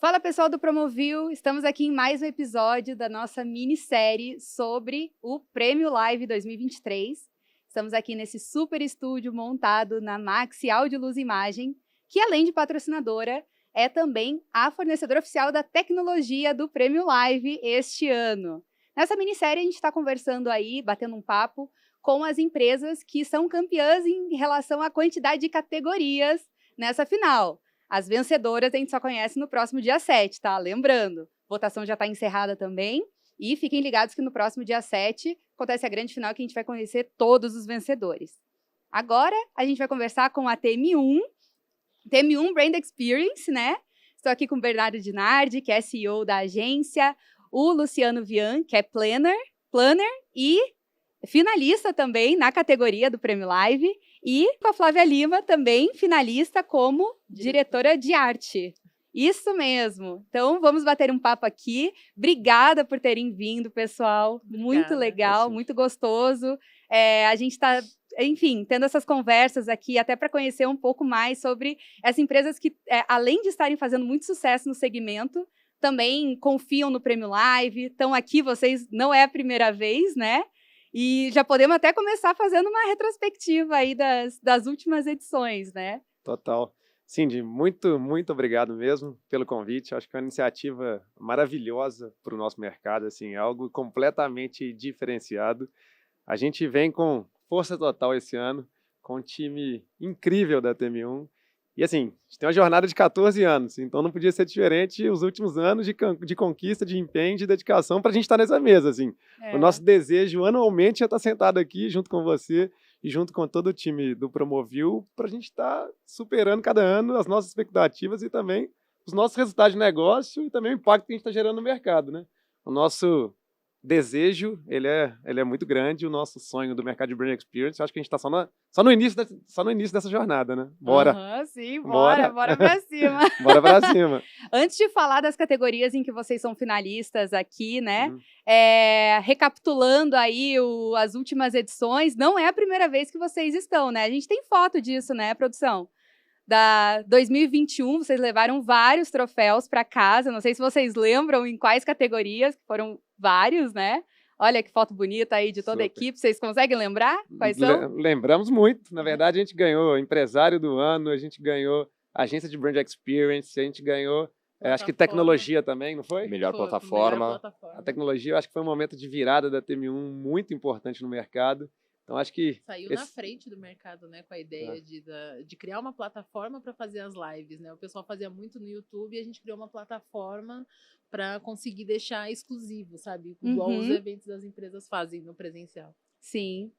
Fala pessoal do Promovil, estamos aqui em mais um episódio da nossa minissérie sobre o Prêmio Live 2023. Estamos aqui nesse super estúdio montado na Maxi Áudio Luz e Imagem, que além de patrocinadora, é também a fornecedora oficial da tecnologia do Prêmio Live este ano. Nessa minissérie a gente está conversando aí, batendo um papo com as empresas que são campeãs em relação à quantidade de categorias nessa final. As vencedoras a gente só conhece no próximo dia 7, tá? Lembrando, votação já está encerrada também. E fiquem ligados que no próximo dia 7 acontece a grande final que a gente vai conhecer todos os vencedores. Agora a gente vai conversar com a TM1 Brand Experience, né? Estou aqui com o Bernardo Dinardi, que é CEO da agência, o Luciano Vian, que é planner e finalista também na categoria do Prêmio Live, e com a Flávia Lima, também finalista como diretora de arte. Isso mesmo. Então, vamos bater um papo aqui. Obrigada por terem vindo, pessoal. Obrigada. Muito legal, muito gostoso. A gente está, enfim, tendo essas conversas aqui, até para conhecer um pouco mais sobre as empresas que, além de estarem fazendo muito sucesso no segmento, também confiam no Prêmio Live. Estão aqui, vocês, não é a primeira vez, né? E já podemos até começar fazendo uma retrospectiva aí das últimas edições, né? Total. Cindy, muito obrigado mesmo pelo convite. Acho que é uma iniciativa maravilhosa para o nosso mercado, assim, algo completamente diferenciado. A gente vem com força total esse ano, com um time incrível da TM1. E assim, a gente tem uma jornada de 14 anos, então não podia ser diferente os últimos anos de conquista, de empenho, de dedicação para a gente estar nessa mesa, assim. O nosso desejo anualmente é estar sentado aqui junto com você e junto com todo o time do Promovil para a gente estar superando cada ano as nossas expectativas e também os nossos resultados de negócio e também o impacto que a gente está gerando no mercado, né? O nosso desejo, ele é muito grande, o nosso sonho do mercado de Brand Experience, eu acho que a gente está só no início dessa jornada, né? Bora! Sim, bora pra cima! Bora pra cima! Antes de falar das categorias em que vocês são finalistas aqui, né? Recapitulando aí as últimas edições, não é a primeira vez que vocês estão, né? A gente tem foto disso, né, produção? Da 2021, vocês levaram vários troféus para casa. Não sei se vocês lembram em quais categorias, que foram vários, né? Olha que foto bonita aí de toda a equipe. Vocês conseguem lembrar quais são? Lembramos muito. Na verdade, a gente ganhou empresário do ano, a gente ganhou agência de Brand Experience, a gente ganhou, acho que tecnologia também, não foi? Melhor plataforma. A tecnologia, eu acho que foi um momento de virada da TM1 muito importante no mercado. Então, acho que saiu na frente do mercado, né, com a ideia de criar uma plataforma para fazer as lives, né? O pessoal fazia muito no YouTube e a gente criou uma plataforma para conseguir deixar exclusivo, sabe? Igual os eventos das empresas fazem no presencial. Sim.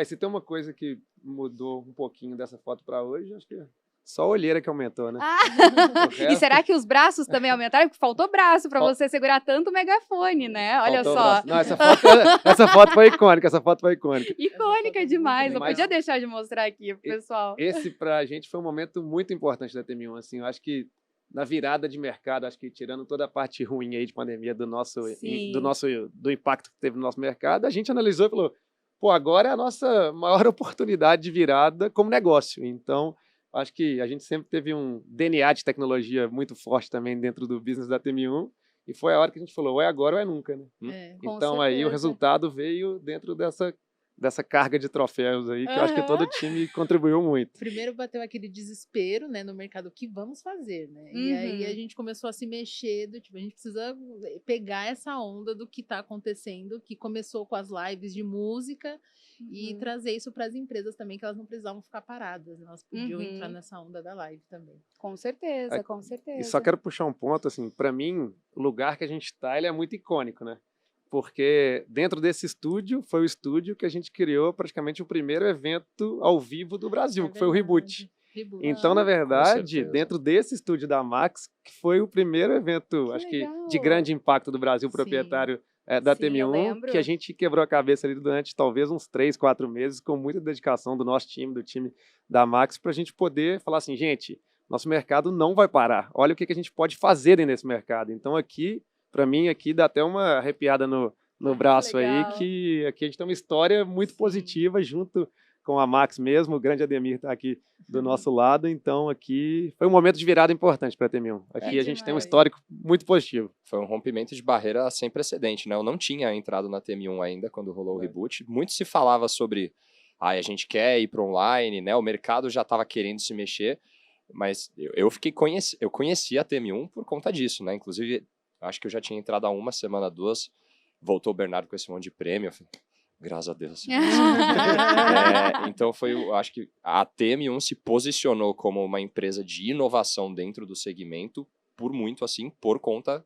Se tem uma coisa que mudou um pouquinho dessa foto para hoje, acho que só a olheira que aumentou, né? E será que os braços também aumentaram? Porque faltou braço para você segurar tanto o megafone, né? Olha só. Não, essa foto foi icônica, Icônica demais, não podia deixar de mostrar aqui pro pessoal. Esse pra gente foi um momento muito importante da TM1, assim, eu acho que na virada de mercado, acho que tirando toda a parte ruim aí de pandemia do impacto que teve no nosso mercado, a gente analisou e falou, pô, agora é a nossa maior oportunidade de virada como negócio, então acho que a gente sempre teve um DNA de tecnologia muito forte também dentro do business da TM1 e foi a hora que a gente falou, ou é agora ou é nunca, né? Então aí o resultado veio dentro dessa carga de troféus aí, que eu acho que todo time contribuiu muito. Primeiro bateu aquele desespero, né, no mercado, o que vamos fazer, né? E aí a gente começou a se mexer, a gente precisa pegar essa onda do que está acontecendo, que começou com as lives de música e trazer isso para as empresas também, que elas não precisavam ficar paradas, elas podiam entrar nessa onda da live também. Com certeza, com certeza. E só quero puxar um ponto, assim, para mim, o lugar que a gente está, ele é muito icônico, né? Porque dentro desse estúdio, foi o estúdio que a gente criou praticamente o primeiro evento ao vivo do Brasil, que foi o Reboot. Então, na verdade, dentro desse estúdio da Max, que foi o primeiro evento, acho que de grande impacto do Brasil, proprietário da TM1, que a gente quebrou a cabeça ali durante talvez uns 3, 4 meses, com muita dedicação do nosso time, do time da Max, para a gente poder falar assim, gente, nosso mercado não vai parar, olha o que a gente pode fazer nesse mercado. Então, aqui, para mim, aqui dá até uma arrepiada no braço aí, que aqui a gente tem uma história muito positiva junto com a Max mesmo, o grande Ademir está aqui do nosso lado, então aqui foi um momento de virada importante para a TM1. Aqui a gente tem um histórico muito positivo. Foi um rompimento de barreira sem precedente, né? Eu não tinha entrado na TM1 ainda quando rolou o reboot. Muito se falava sobre, a gente quer ir para online, né? O mercado já estava querendo se mexer, mas eu conheci a TM1 por conta disso, né? Inclusive, acho que eu já tinha entrado há uma semana, 2, voltou o Bernardo com esse monte de prêmio, eu falei, graças a Deus. Então acho que a TM1 se posicionou como uma empresa de inovação dentro do segmento por muito assim, por conta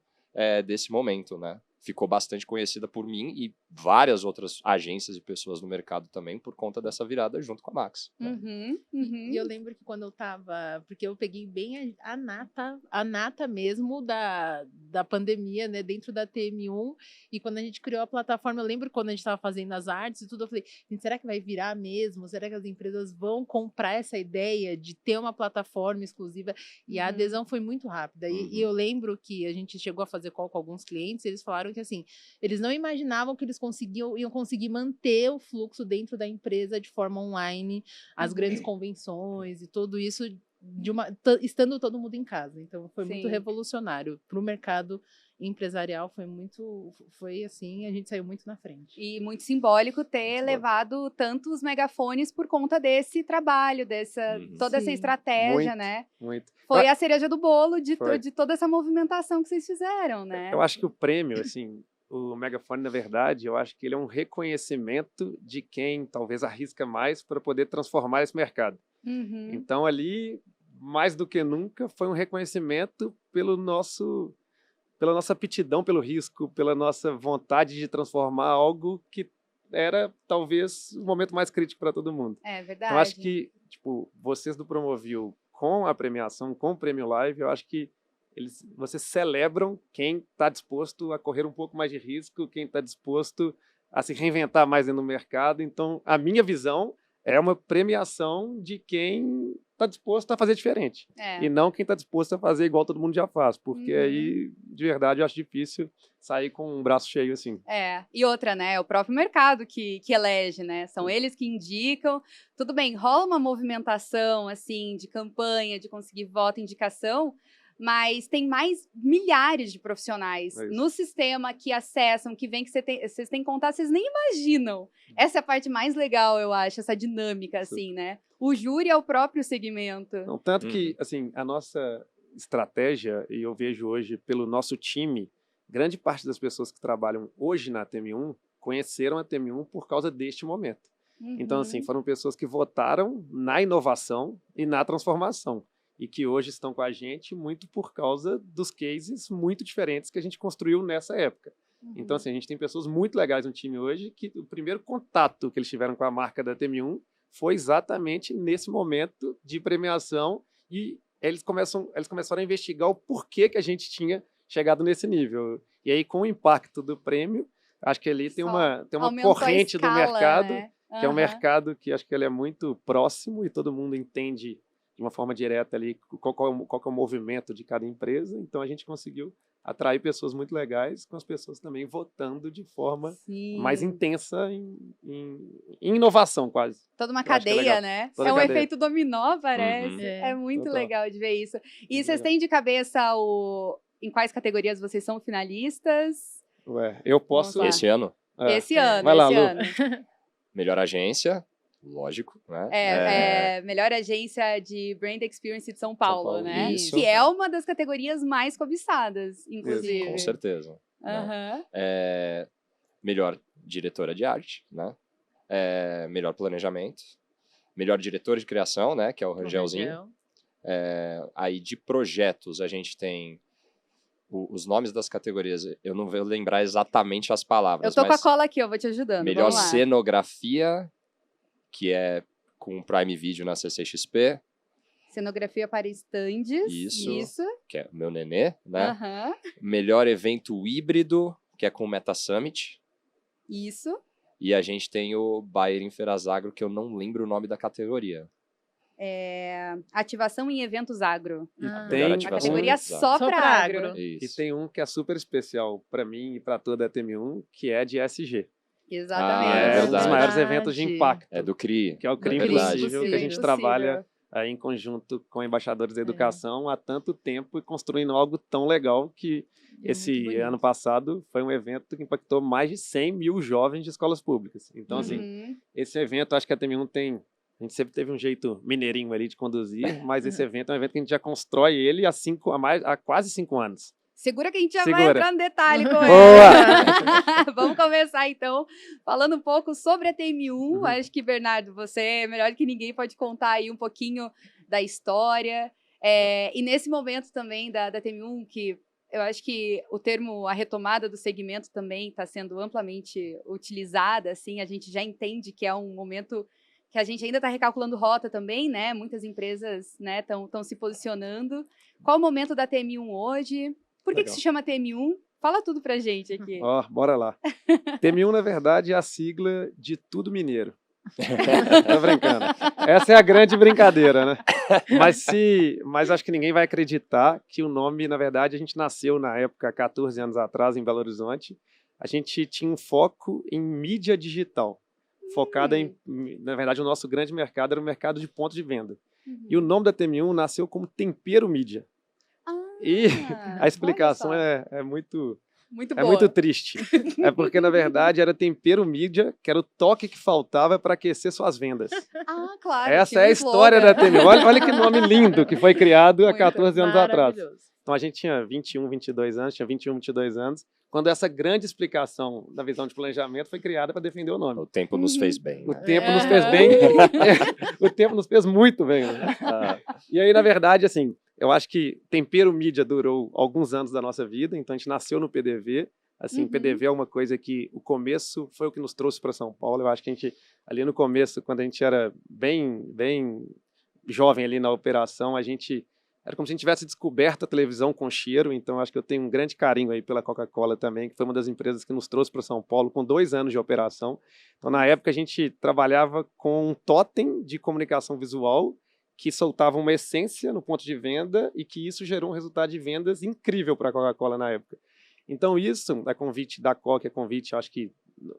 desse momento, né? Ficou bastante conhecida por mim e várias outras agências e pessoas no mercado também por conta dessa virada junto com a Max. Uhum. E eu lembro que quando eu tava, porque eu peguei bem a nata mesmo da pandemia, né, dentro da TM1, e quando a gente criou a plataforma, eu lembro quando a gente estava fazendo as artes e tudo, eu falei, gente, será que vai virar mesmo? Será que as empresas vão comprar essa ideia de ter uma plataforma exclusiva? E a adesão foi muito rápida. E eu lembro que a gente chegou a fazer call com alguns clientes, e eles falaram que assim, eles não imaginavam que eles iam conseguir manter o fluxo dentro da empresa de forma online, as grandes convenções e tudo isso estando todo mundo em casa. Então foi muito revolucionário para o mercado empresarial, foi assim, a gente saiu muito na frente. E muito simbólico ter levado tantos megafones por conta desse trabalho, toda essa estratégia, né? Muito. Foi a cereja do bolo de toda essa movimentação que vocês fizeram, né? Eu acho que o prêmio, assim, o megafone, na verdade, eu acho que ele é um reconhecimento de quem talvez arrisca mais para poder transformar esse mercado. Então, ali, mais do que nunca, foi um reconhecimento pela nossa aptidão pelo risco, pela nossa vontade de transformar algo que era, talvez, o momento mais crítico para todo mundo. É verdade. Então, acho que, tipo, vocês do Promovil, com a premiação, com o Prêmio Live, eu acho que vocês celebram quem está disposto a correr um pouco mais de risco, quem está disposto a se reinventar mais no mercado. Então, a minha visão é uma premiação de quem está disposto a fazer diferente. E não quem está disposto a fazer igual todo mundo já faz. Porque aí, de verdade, eu acho difícil sair com um braço cheio assim. E outra, né? É o próprio mercado que elege, né? São eles que indicam. Tudo bem, rola uma movimentação, assim, de campanha, de conseguir voto, indicação, mas tem mais milhares de profissionais no sistema que acessam, que vêm, que vocês têm que contar, vocês nem imaginam. Essa é a parte mais legal, eu acho, essa dinâmica, assim, né? O júri é o próprio segmento. Não, tanto que, assim, a nossa estratégia, e eu vejo hoje pelo nosso time, grande parte das pessoas que trabalham hoje na TM1 conheceram a TM1 por causa deste momento. Então, assim, foram pessoas que votaram na inovação e na transformação. E que hoje estão com a gente muito por causa dos cases muito diferentes que a gente construiu nessa época. Então, assim, a gente tem pessoas muito legais no time hoje que o primeiro contato que eles tiveram com a marca da TM1 foi exatamente nesse momento de premiação e eles começaram a investigar o porquê que a gente tinha chegado nesse nível. E aí, com o impacto do prêmio, acho que ali tem uma corrente do mercado, né? Que é um mercado que acho que ele é muito próximo e todo mundo entende de uma forma direta ali qual que é o movimento de cada empresa. Então, a gente conseguiu atrair pessoas muito legais, com as pessoas também votando de forma mais intensa em inovação, quase. Toda uma cadeia, né? Toda um efeito dominó, parece. É muito Total. Legal de ver isso. E vocês têm de cabeça em quais categorias vocês são finalistas? Eu posso... Esse ano? Esse ano, Vai lá, esse Lu. ano. Melhor agência, lógico, né? Melhor agência de Brand Experience de São Paulo, né? Isso. Que é uma das categorias mais cobiçadas, inclusive. Com certeza. Né? Melhor diretora de arte, né? Melhor planejamento. Melhor diretor de criação, né? Que é o Rangelzinho. Aí de projetos a gente tem os nomes das categorias. Eu não vou lembrar exatamente as palavras. Eu tô com a cola aqui, eu vou te ajudando. Melhor cenografia, que é com Prime Video na CCXP. Cenografia para estandes. Isso. Que é o meu nenê, né? Melhor evento híbrido, que é com o Meta Summit. Isso. E a gente tem o Bayer em Ferazagro, que eu não lembro o nome da categoria. Ativação em eventos agro. Tem uma categoria só para agro. E tem um que é super especial para mim e para toda a TM1, que é de SG. Exatamente. É um dos verdade. maiores eventos de impacto, É do CRI. que é o CRI É verdade. Impossível, que a gente Possível. trabalha em conjunto com embaixadores da educação há tanto tempo e construindo algo tão legal que esse ano passado foi um evento que impactou mais de 100 mil jovens de escolas públicas. Então, assim, Uhum. esse evento, acho que a TM1 tem... A gente sempre teve um jeito mineirinho ali de conduzir, mas esse evento é um evento que a gente já constrói ele há quase 5 anos. Segura que a gente já vai Segura. entrar no detalhe com Boa! ele. Vamos começar, então, falando um pouco sobre a TM1. Acho que, Bernardo, você, melhor que ninguém, pode contar aí um pouquinho da história. E nesse momento também da TM1, que eu acho que o termo, a retomada do segmento também está sendo amplamente utilizada, assim, a gente já entende que é um momento que a gente ainda está recalculando rota também, né? Muitas empresas estão se posicionando. Qual o momento da TM1 hoje? Por que Legal. se chama TM1? Fala tudo pra gente aqui. Ó, bora lá. TM1, na verdade, é a sigla de tudo mineiro. Tô brincando. Essa é a grande brincadeira, né? Mas acho que ninguém vai acreditar que o nome, na verdade, a gente nasceu na época, 14 anos atrás, em Belo Horizonte. A gente tinha um foco em mídia digital. Focada na verdade, o nosso grande mercado era o mercado de pontos de venda. E o nome da TM1 nasceu como Tempero Mídia. E a explicação é muito triste. É porque, na verdade, era Tempero Mídia, que era o toque que faltava para aquecer suas vendas. Ah, claro. Essa é a história da TM1. Olha que nome lindo que foi criado há Muito 14 anos atrás. maravilhoso. Então, a gente tinha 22 anos, quando essa grande explicação da visão de planejamento foi criada para defender o nome. O tempo nos fez bem. O Né? tempo nos fez bem. O tempo nos fez muito bem. Né? E aí, na verdade, assim, eu acho que Tempero Mídia durou alguns anos da nossa vida, então a gente nasceu no PDV. Assim, PDV é uma coisa que o começo foi o que nos trouxe para São Paulo. Eu acho que a gente, ali no começo, quando a gente era bem jovem ali na operação, era como se a gente tivesse descoberto a televisão com cheiro, então acho que eu tenho um grande carinho aí pela Coca-Cola também, que foi uma das empresas que nos trouxe para São Paulo com 2 anos de operação. Então, na época, a gente trabalhava com um totem de comunicação visual que soltava uma essência no ponto de venda e que isso gerou um resultado de vendas incrível para a Coca-Cola na época. Então, isso, a convite da Coca, a convite, acho que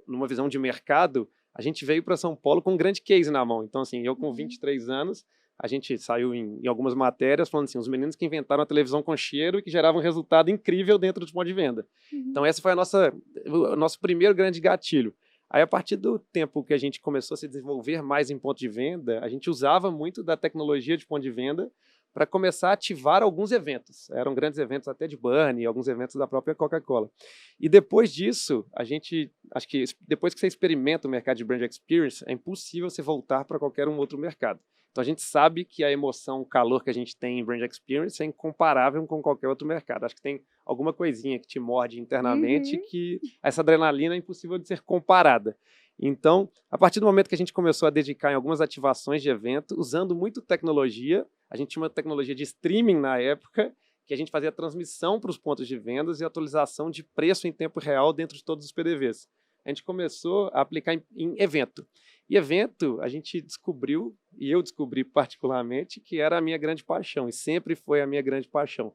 numa visão de mercado, a gente veio para São Paulo com um grande case na mão. Então, assim, eu com 23 anos, a gente saiu em algumas matérias falando assim, os meninos que inventaram a televisão com cheiro e que geravam um resultado incrível dentro do ponto de venda. Então, esse foi o nosso primeiro grande gatilho. Aí, a partir do tempo que a gente começou a se desenvolver mais em ponto de venda, a gente usava muito da tecnologia de ponto de venda para começar a ativar alguns eventos. Eram grandes eventos até de Burnie, alguns eventos da própria Coca-Cola. E depois disso, acho que depois que você experimenta o mercado de Brand Experience, é impossível você voltar para qualquer um outro mercado. Então, a gente sabe que a emoção, o calor que a gente tem em Brand Experience é incomparável com qualquer outro mercado. Acho que tem alguma coisinha que te morde internamente que essa adrenalina é impossível de ser comparada. Então, a partir do momento que a gente começou a dedicar em algumas ativações de evento, usando muito tecnologia, a gente tinha uma tecnologia de streaming na época, que a gente fazia transmissão para os pontos de vendas e atualização de preço em tempo real dentro de todos os PDVs. A gente começou a aplicar em evento. E evento, a gente descobriu, e eu descobri particularmente, que era a minha grande paixão, e sempre foi a minha grande paixão.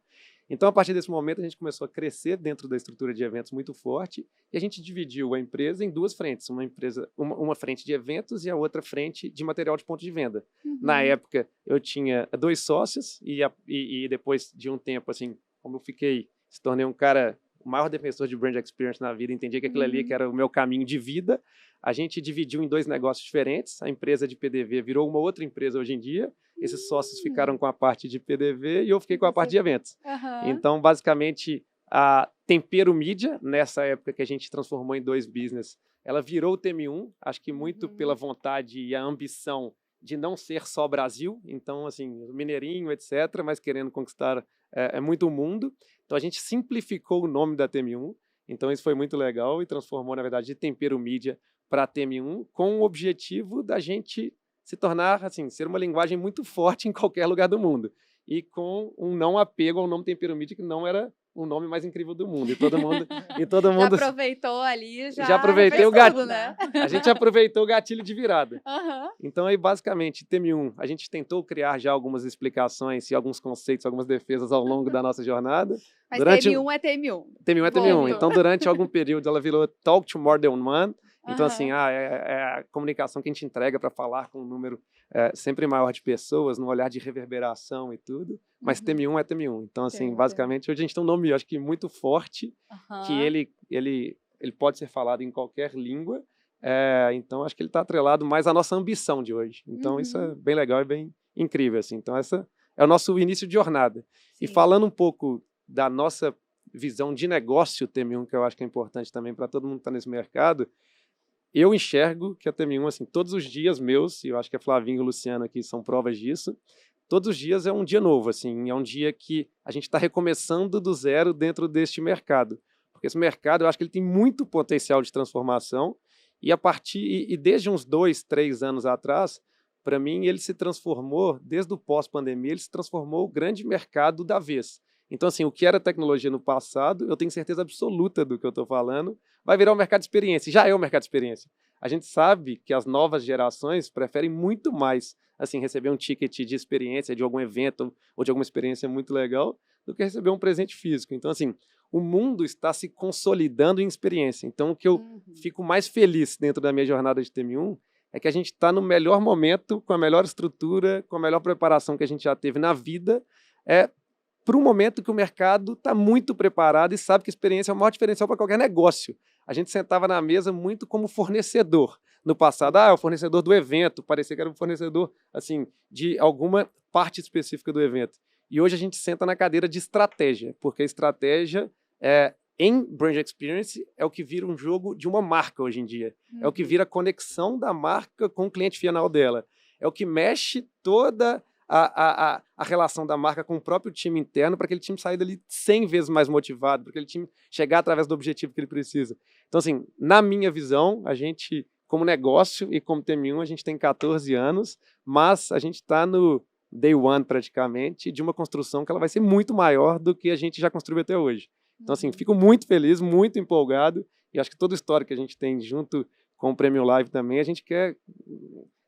Então, a partir desse momento, a gente começou a crescer dentro da estrutura de eventos muito forte, e a gente dividiu a empresa em 2 frentes, uma frente de eventos e a outra frente de material de ponto de venda. Na época, eu tinha 2 sócios, e depois de um tempo, assim, como eu se tornei um cara, o maior defensor de brand experience na vida, entendi que aquilo ali que era o meu caminho de vida, a gente dividiu em 2 negócios diferentes, a empresa de PDV virou uma outra empresa hoje em dia, esses sócios ficaram com a parte de PDV e eu fiquei com a parte de eventos. Então, basicamente, a Tempero Mídia, nessa época que a gente transformou em 2 business, ela virou o TM1, acho que muito pela vontade e a ambição de não ser só Brasil, então, assim, mineirinho, etc., mas querendo conquistar muito o mundo. Então, a gente simplificou o nome da TM1, então isso foi muito legal e transformou, na verdade, de Tempero Mídia para a TM1, com o objetivo da gente se tornar, assim, ser uma linguagem muito forte em qualquer lugar do mundo. E com um não apego ao nome Tempero Mídia, que não era o nome mais incrível do mundo. E todo mundo já aproveitou ali, já aproveitei o gatilho, né? A gente aproveitou o gatilho de virada. Então, aí, basicamente, TM1, a gente tentou criar já algumas explicações e alguns conceitos, algumas defesas ao longo da nossa jornada. Mas TM1 é TM1. TM1 é TM1. Então, durante algum período, ela virou Talk to More Than One. Então, assim, é a comunicação que a gente entrega para falar com um número sempre maior de pessoas, no olhar de reverberação e tudo, mas TM1 é TM1. Então, assim, basicamente, hoje a gente tem um nome, eu acho que muito forte, que ele pode ser falado em qualquer língua, então acho que ele está atrelado mais à nossa ambição de hoje. Então, isso é bem legal e bem incrível, assim. Então, essa é o nosso início de jornada. Sim. E falando um pouco da nossa visão de negócio TM1, que eu acho que é importante também para todo mundo que está nesse mercado, eu enxergo que a TM1, assim, todos os dias meus, e eu acho que a Flavinho e o Luciano aqui são provas disso, todos os dias é um dia novo, assim, é um dia que a gente está recomeçando do zero dentro deste mercado. Porque esse mercado, eu acho que ele tem muito potencial de transformação, e desde uns 2, 3 anos atrás, para mim, ele se transformou, desde o pós-pandemia, ele se transformou o grande mercado da vez. Então, assim, o que era tecnologia no passado, eu tenho certeza absoluta do que eu estou falando, vai virar um mercado de experiência. Já é um mercado de experiência. A gente sabe que as novas gerações preferem muito mais, assim, receber um ticket de experiência de algum evento ou de alguma experiência muito legal do que receber um presente físico. Então, assim, o mundo está se consolidando em experiência. Então, o que eu fico mais feliz dentro da minha jornada de TM1 é que a gente está no melhor momento, com a melhor estrutura, com a melhor preparação que a gente já teve na vida, para um momento que o mercado está muito preparado e sabe que a experiência é o maior diferencial para qualquer negócio. A gente sentava na mesa muito como fornecedor. No passado, é o fornecedor do evento, parecia que era um fornecedor assim, de alguma parte específica do evento. E hoje a gente senta na cadeira de estratégia, porque a estratégia em Brand Experience é o que vira um jogo de uma marca hoje em dia. É o que vira a conexão da marca com o cliente final dela. É o que mexe toda a relação da marca com o próprio time interno para aquele time sair dali 100 vezes mais motivado, para aquele time chegar através do objetivo que ele precisa. Então, assim, na minha visão, a gente, como negócio e como TM1, a gente tem 14 anos, mas a gente está no day one, praticamente, de uma construção que ela vai ser muito maior do que a gente já construiu até hoje. Então, assim, fico muito feliz, muito empolgado, e acho que toda a história que a gente tem junto com o Prêmio Live também, a gente quer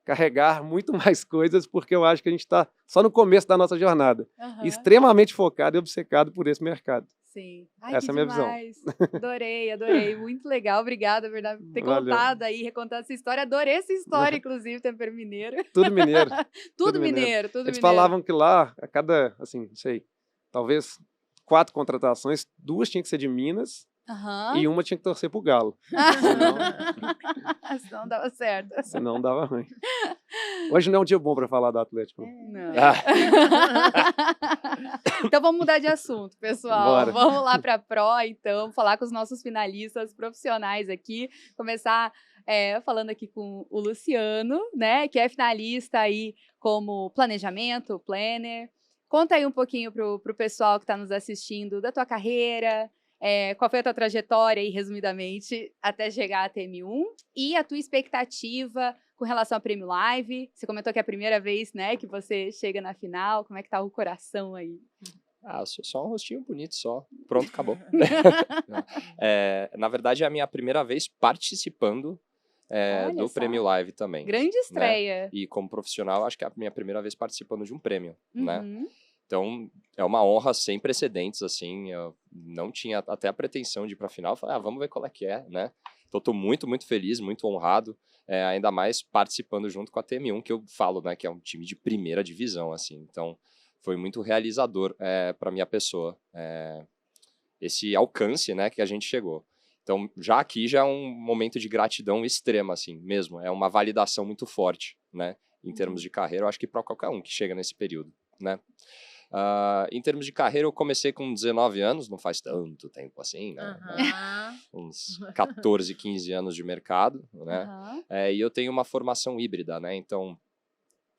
carregar muito mais coisas, porque eu acho que a gente está só no começo da nossa jornada. Extremamente focado e obcecado por esse mercado. Sim. Ai, essa é a minha visão. Adorei. Muito legal. Obrigada, verdade, por ter contado aí, recontado essa história. Adorei essa história, inclusive, Tempero Mineiro. Tudo mineiro. Tudo mineiro. Eles falavam que lá, a cada, assim, não sei, talvez 4 contratações, 2 tinham que ser de Minas, e uma tinha que torcer pro Galo. Senão dava certo. Senão dava ruim. Hoje não é um dia bom para falar do Atlético. Não. Então vamos mudar de assunto, pessoal. Bora. Vamos lá para a Pro, então, falar com os nossos finalistas profissionais aqui. Começar falando aqui com o Luciano, né, que é finalista aí como planejamento, planner. Conta aí um pouquinho pro pessoal que está nos assistindo da tua carreira, qual foi a tua trajetória aí, resumidamente, até chegar a TM1 e a tua expectativa com relação ao Prêmio Live. Você comentou que é a primeira vez, né, que você chega na final. Como é que tá o coração aí? Só um rostinho bonito só. Pronto, acabou. Na verdade, é a minha primeira vez participando do Prêmio Live também. Grande estreia. Né? E como profissional, acho que é a minha primeira vez participando de um prêmio, né? Então, é uma honra sem precedentes, assim. Eu não tinha até a pretensão de ir para a final. Falei, vamos ver qual é que é, né? Então, estou muito, muito feliz, muito honrado. Ainda mais participando junto com a TM1, que eu falo, né? Que é um time de primeira divisão, assim. Então, foi muito realizador para minha pessoa. Esse alcance, né? Que a gente chegou. Então, já aqui já é um momento de gratidão extrema, assim, mesmo. É uma validação muito forte, né? Em termos de carreira, eu acho que para qualquer um que chega nesse período, né? Em termos de carreira, eu comecei com 19 anos, não faz tanto tempo assim, né? Uns 14, 15 anos de mercado, né? E eu tenho uma formação híbrida, né? Então,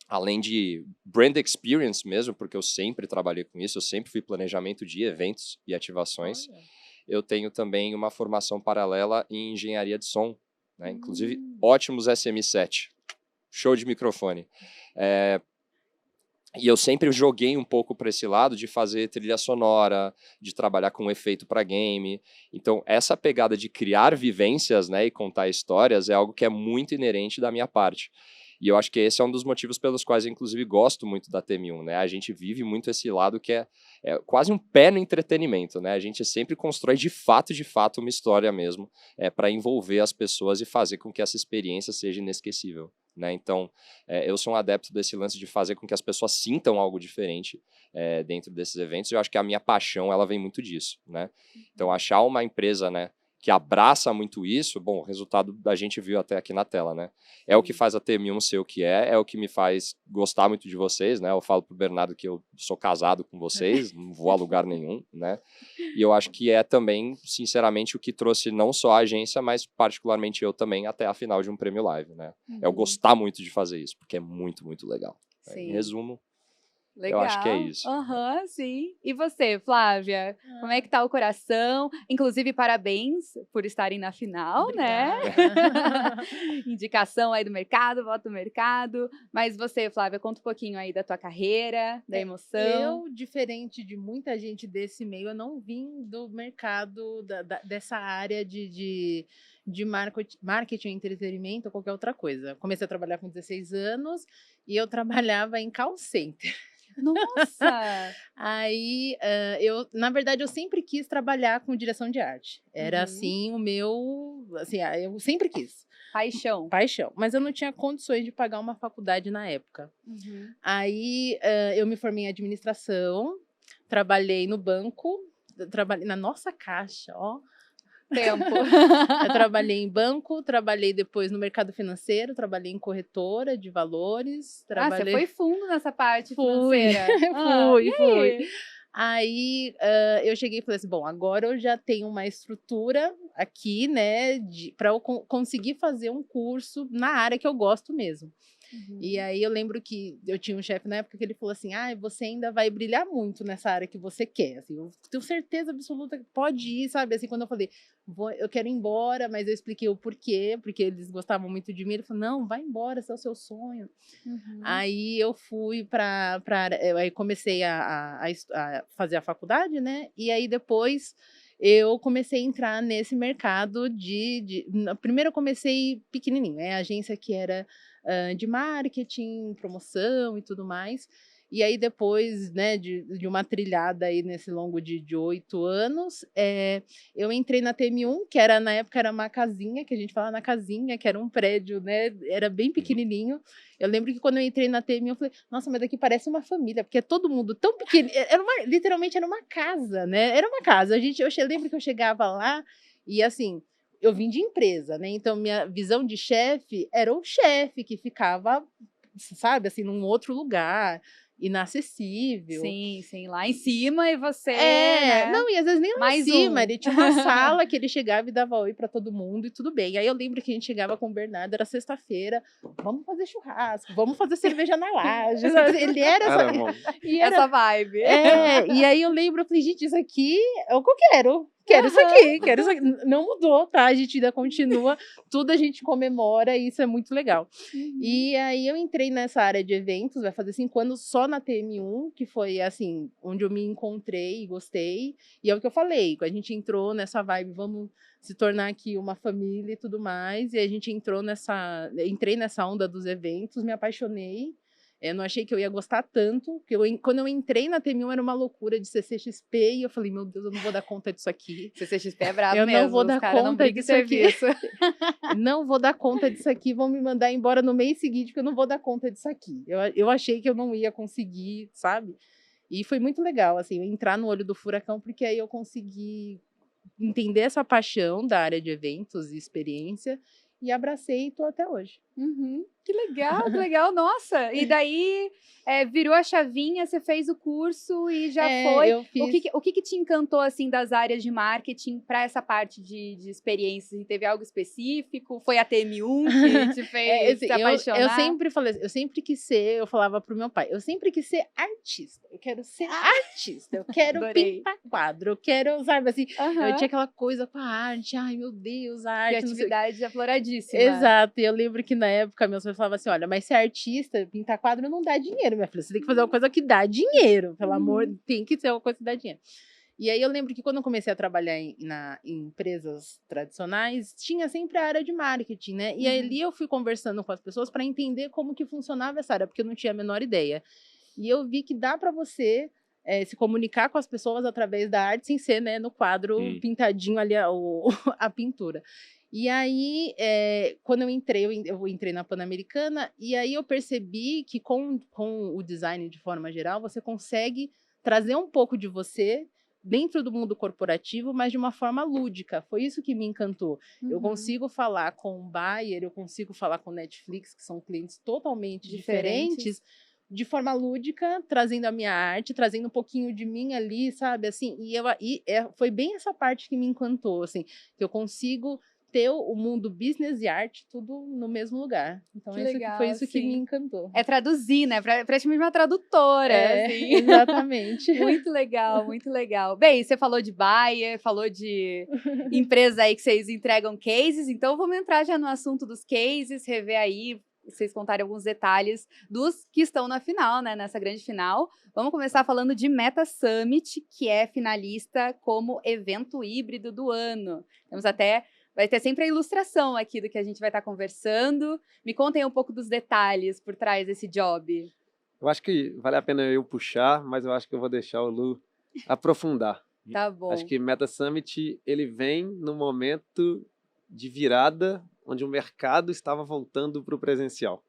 além de brand experience mesmo, porque eu sempre trabalhei com isso, eu sempre fui planejamento de eventos e ativações, eu tenho também uma formação paralela em engenharia de som, né? Inclusive, ótimos SM7, show de microfone. E eu sempre joguei um pouco para esse lado de fazer trilha sonora, de trabalhar com efeito para game. Então, essa pegada de criar vivências, né, e contar histórias é algo que é muito inerente da minha parte. E eu acho que esse é um dos motivos pelos quais eu, inclusive, gosto muito da TM1, né? A gente vive muito esse lado que é quase um pé no entretenimento, né? A gente sempre constrói de fato, uma história mesmo, para envolver as pessoas e fazer com que essa experiência seja inesquecível, né? Então, eu sou um adepto desse lance de fazer com que as pessoas sintam algo diferente dentro desses eventos. E eu acho que a minha paixão, ela vem muito disso, né? Então, achar uma empresa, né, que abraça muito isso, bom, o resultado a gente viu até aqui na tela, né? É o que faz a TM1 ser o que é o que me faz gostar muito de vocês, né? Eu falo pro Bernardo que eu sou casado com vocês, não vou a lugar nenhum, né? E eu acho que é também, sinceramente, o que trouxe não só a agência, mas particularmente eu também até a final de um Prêmio Live, né? É eu gostar muito de fazer isso, porque é muito, muito legal. Em resumo, legal. Eu acho que é isso. Sim. E você, Flávia? Como é que tá o coração? Inclusive, parabéns por estarem na final, Obrigada. né? Indicação aí do mercado, voto do mercado. Mas você, Flávia, conta um pouquinho aí da tua carreira, da emoção. Eu, diferente de muita gente desse meio, eu não vim do mercado, dessa área de marketing, entretenimento ou qualquer outra coisa. Comecei a trabalhar com 16 anos e eu trabalhava em call center. Nossa! Aí, na verdade, eu sempre quis trabalhar com direção de arte. Era, assim, o meu... Assim, eu sempre quis. Paixão. Mas eu não tinha condições de pagar uma faculdade na época. Aí, eu me formei em administração, trabalhei no banco, trabalhei na nossa caixa, ó. Tempo. Eu trabalhei em banco, trabalhei depois no mercado financeiro, trabalhei em corretora de valores. Você foi fundo nessa parte Fui. financeira. Fui. Aí eu cheguei e falei assim, bom, agora eu já tenho uma estrutura aqui, né, para eu conseguir fazer um curso na área que eu gosto mesmo. E aí eu lembro que eu tinha um chefe na época que ele falou assim, você ainda vai brilhar muito nessa área que você quer, assim, eu tenho certeza absoluta que pode ir, sabe, assim, quando eu falei, eu quero ir embora, mas eu expliquei o porquê, porque eles gostavam muito de mim, ele falou, não, vai embora, esse é o seu sonho. Aí eu fui aí comecei a fazer a faculdade, né, e aí depois eu comecei a entrar nesse mercado primeiro eu comecei pequenininho, a agência que era de marketing, promoção e tudo mais. E aí depois, né, de uma trilhada aí nesse longo de 8 anos, eu entrei na TM1, que na época era uma casinha, que a gente fala na casinha, que era um prédio, né, era bem pequenininho. Eu lembro que quando eu entrei na TM1, eu falei, nossa, mas daqui parece uma família, porque é todo mundo tão pequeno, literalmente era uma casa, né, era uma casa. Eu lembro que eu chegava lá e assim, eu vim de empresa, né? Então, minha visão de chefe era o chefe que ficava, sabe, assim, num outro lugar, inacessível. Sim, lá em cima e você. Né? Não, e às vezes nem lá em cima. Ele tinha uma sala que ele chegava e dava oi pra todo mundo e tudo bem. Aí eu lembro que a gente chegava com o Bernardo, era sexta-feira, vamos fazer churrasco, vamos fazer cerveja na laje. Ele era essa vibe. E aí eu lembro, eu falei, gente, isso aqui é o que eu quero. Quero isso aqui. Não mudou, tá? A gente ainda continua, tudo a gente comemora e isso é muito legal. E aí eu entrei nessa área de eventos, vai fazer 5 anos só na TM1, que foi assim, onde eu me encontrei e gostei. E é o que eu falei, a gente entrou nessa vibe, vamos se tornar aqui uma família e tudo mais. E a gente entrei nessa onda dos eventos, me apaixonei. Eu não achei que eu ia gostar tanto, porque quando eu entrei na TM1 era uma loucura de CCXP e eu falei, meu Deus, eu não vou dar conta disso aqui. CCXP é brabo mesmo. Eu não vou dar conta disso aqui. Não vou dar conta disso aqui, vão me mandar embora no mês seguinte, porque eu não vou dar conta disso aqui. Eu achei que eu não ia conseguir, sabe? E foi muito legal, assim, entrar no olho do furacão, porque aí eu consegui entender essa paixão da área de eventos e experiência e abracei e tô até hoje. Que legal, nossa! E daí virou a chavinha, você fez o curso e já foi. Eu fiz... O que te encantou assim das áreas de marketing para essa parte de experiências? Teve algo específico? Foi a TM1 que te fez se apaixonar? Eu sempre falei, eu sempre quis ser, eu falava pro meu pai, eu sempre quis ser artista. Eu quero ser artista, eu quero pintar quadro, eu quero, sabe, assim, eu tinha aquela coisa com a arte, ai meu Deus, a arte. Criatividade afloradíssima. Exato, e eu lembro que na época meus pais falavam assim, olha, mas ser artista, pintar quadro não dá dinheiro, minha filha, você tem que fazer uma coisa que dá dinheiro, pelo amor, tem que ser uma coisa que dá dinheiro. E aí eu lembro que quando eu comecei a trabalhar em empresas tradicionais, tinha sempre a área de marketing, né? E ali eu fui conversando com as pessoas para entender como que funcionava essa área, porque eu não tinha a menor ideia. E eu vi que dá para você se comunicar com as pessoas através da arte, sem ser, né, no quadro pintadinho ali a pintura. E aí, quando eu entrei na Pan-Americana, e aí eu percebi que com o design de forma geral, você consegue trazer um pouco de você dentro do mundo corporativo, mas de uma forma lúdica. Foi isso que me encantou. Eu consigo falar com o Bayer, eu consigo falar com o Netflix, que são clientes totalmente diferentes, de forma lúdica, trazendo a minha arte, trazendo um pouquinho de mim ali, sabe? Assim, foi bem essa parte que me encantou, assim, que eu consigo ter o mundo business e arte tudo no mesmo lugar. Então, foi isso que me encantou. É traduzir, né? Praticamente uma tradutora. Assim. Exatamente. Muito legal, muito legal. Bem, você falou de Bayer, falou de empresa aí que vocês entregam cases, então vamos entrar já no assunto dos cases, rever aí, vocês contarem alguns detalhes dos que estão na final, né? Nessa grande final. Vamos começar falando de Meta Summit, que é finalista como evento híbrido do ano. Temos até... Vai ter sempre a ilustração aqui do que a gente vai estar conversando. Me contem um pouco dos detalhes por trás desse job. Eu acho que vale a pena eu puxar, mas eu acho que eu vou deixar o Lu aprofundar. Tá bom. Acho que Meta Summit, ele vem no momento de virada, onde o mercado estava voltando para o presencial.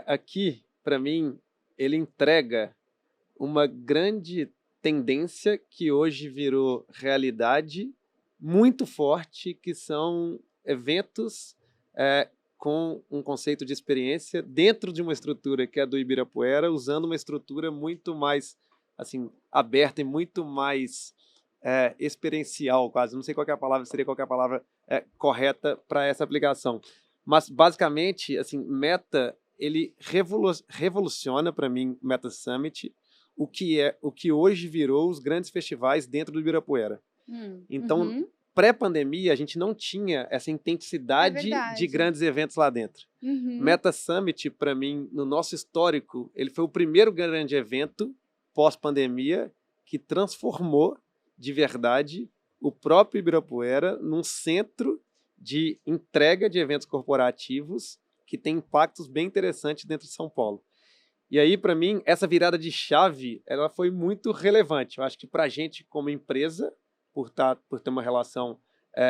Aqui, para mim, ele entrega uma grande tendência que hoje virou realidade muito forte, que são eventos com um conceito de experiência dentro de uma estrutura que é do Ibirapuera, usando uma estrutura muito mais assim, aberta e muito mais experiencial, quase. Não sei qual é a palavra correta para essa aplicação. Mas, basicamente, assim, Meta, ele revoluciona, para mim, Meta Summit, o que hoje virou os grandes festivais dentro do Ibirapuera. Então, pré-pandemia, a gente não tinha essa intensidade de grandes eventos lá dentro. Meta Summit, para mim, no nosso histórico, ele foi o primeiro grande evento pós-pandemia que transformou de verdade o próprio Ibirapuera num centro de entrega de eventos corporativos que tem impactos bem interessantes dentro de São Paulo. E aí, para mim, essa virada de chave, ela foi muito relevante. Eu acho que para a gente, como empresa, por ter uma relação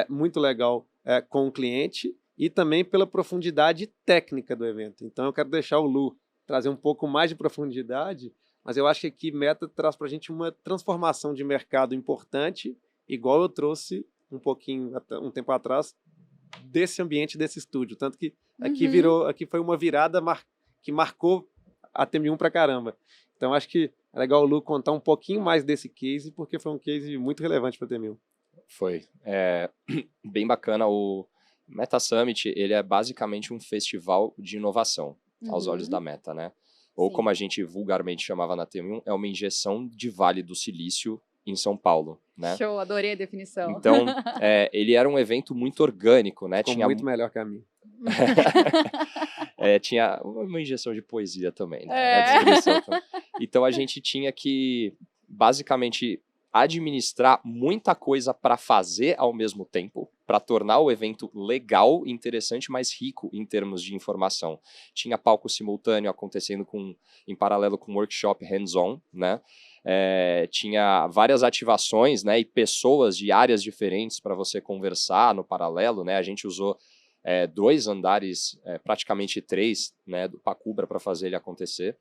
muito legal com o cliente e também pela profundidade técnica do evento. Então, eu quero deixar o Lu trazer um pouco mais de profundidade, mas eu acho que aqui Meta traz para a gente uma transformação de mercado importante, igual eu trouxe um tempo atrás, desse ambiente, desse estúdio. Tanto que aqui foi uma virada que marcou a TM1 pra caramba. Então, acho que é legal o Lu contar um pouquinho mais desse case, porque foi um case muito relevante para a TM1. Foi. Bem bacana. O Meta Summit, ele é basicamente um festival de inovação, aos olhos da Meta, né? Ou como a gente vulgarmente chamava na TM1, é uma injeção de Vale do Silício em São Paulo, né? Show, adorei a definição. Então, ele era um evento muito orgânico, né? Ficou muito melhor que a minha. Tinha uma injeção de poesia também, né? A descrição também. Então, a gente tinha que, basicamente, administrar muita coisa para fazer ao mesmo tempo, para tornar o evento legal, interessante, mas rico em termos de informação. Tinha palco simultâneo acontecendo em paralelo com um workshop hands-on, né? Tinha várias ativações, né, e pessoas de áreas diferentes para você conversar no paralelo, né? A gente usou 2 andares, praticamente 3, né, do Pacubra para fazer ele acontecer.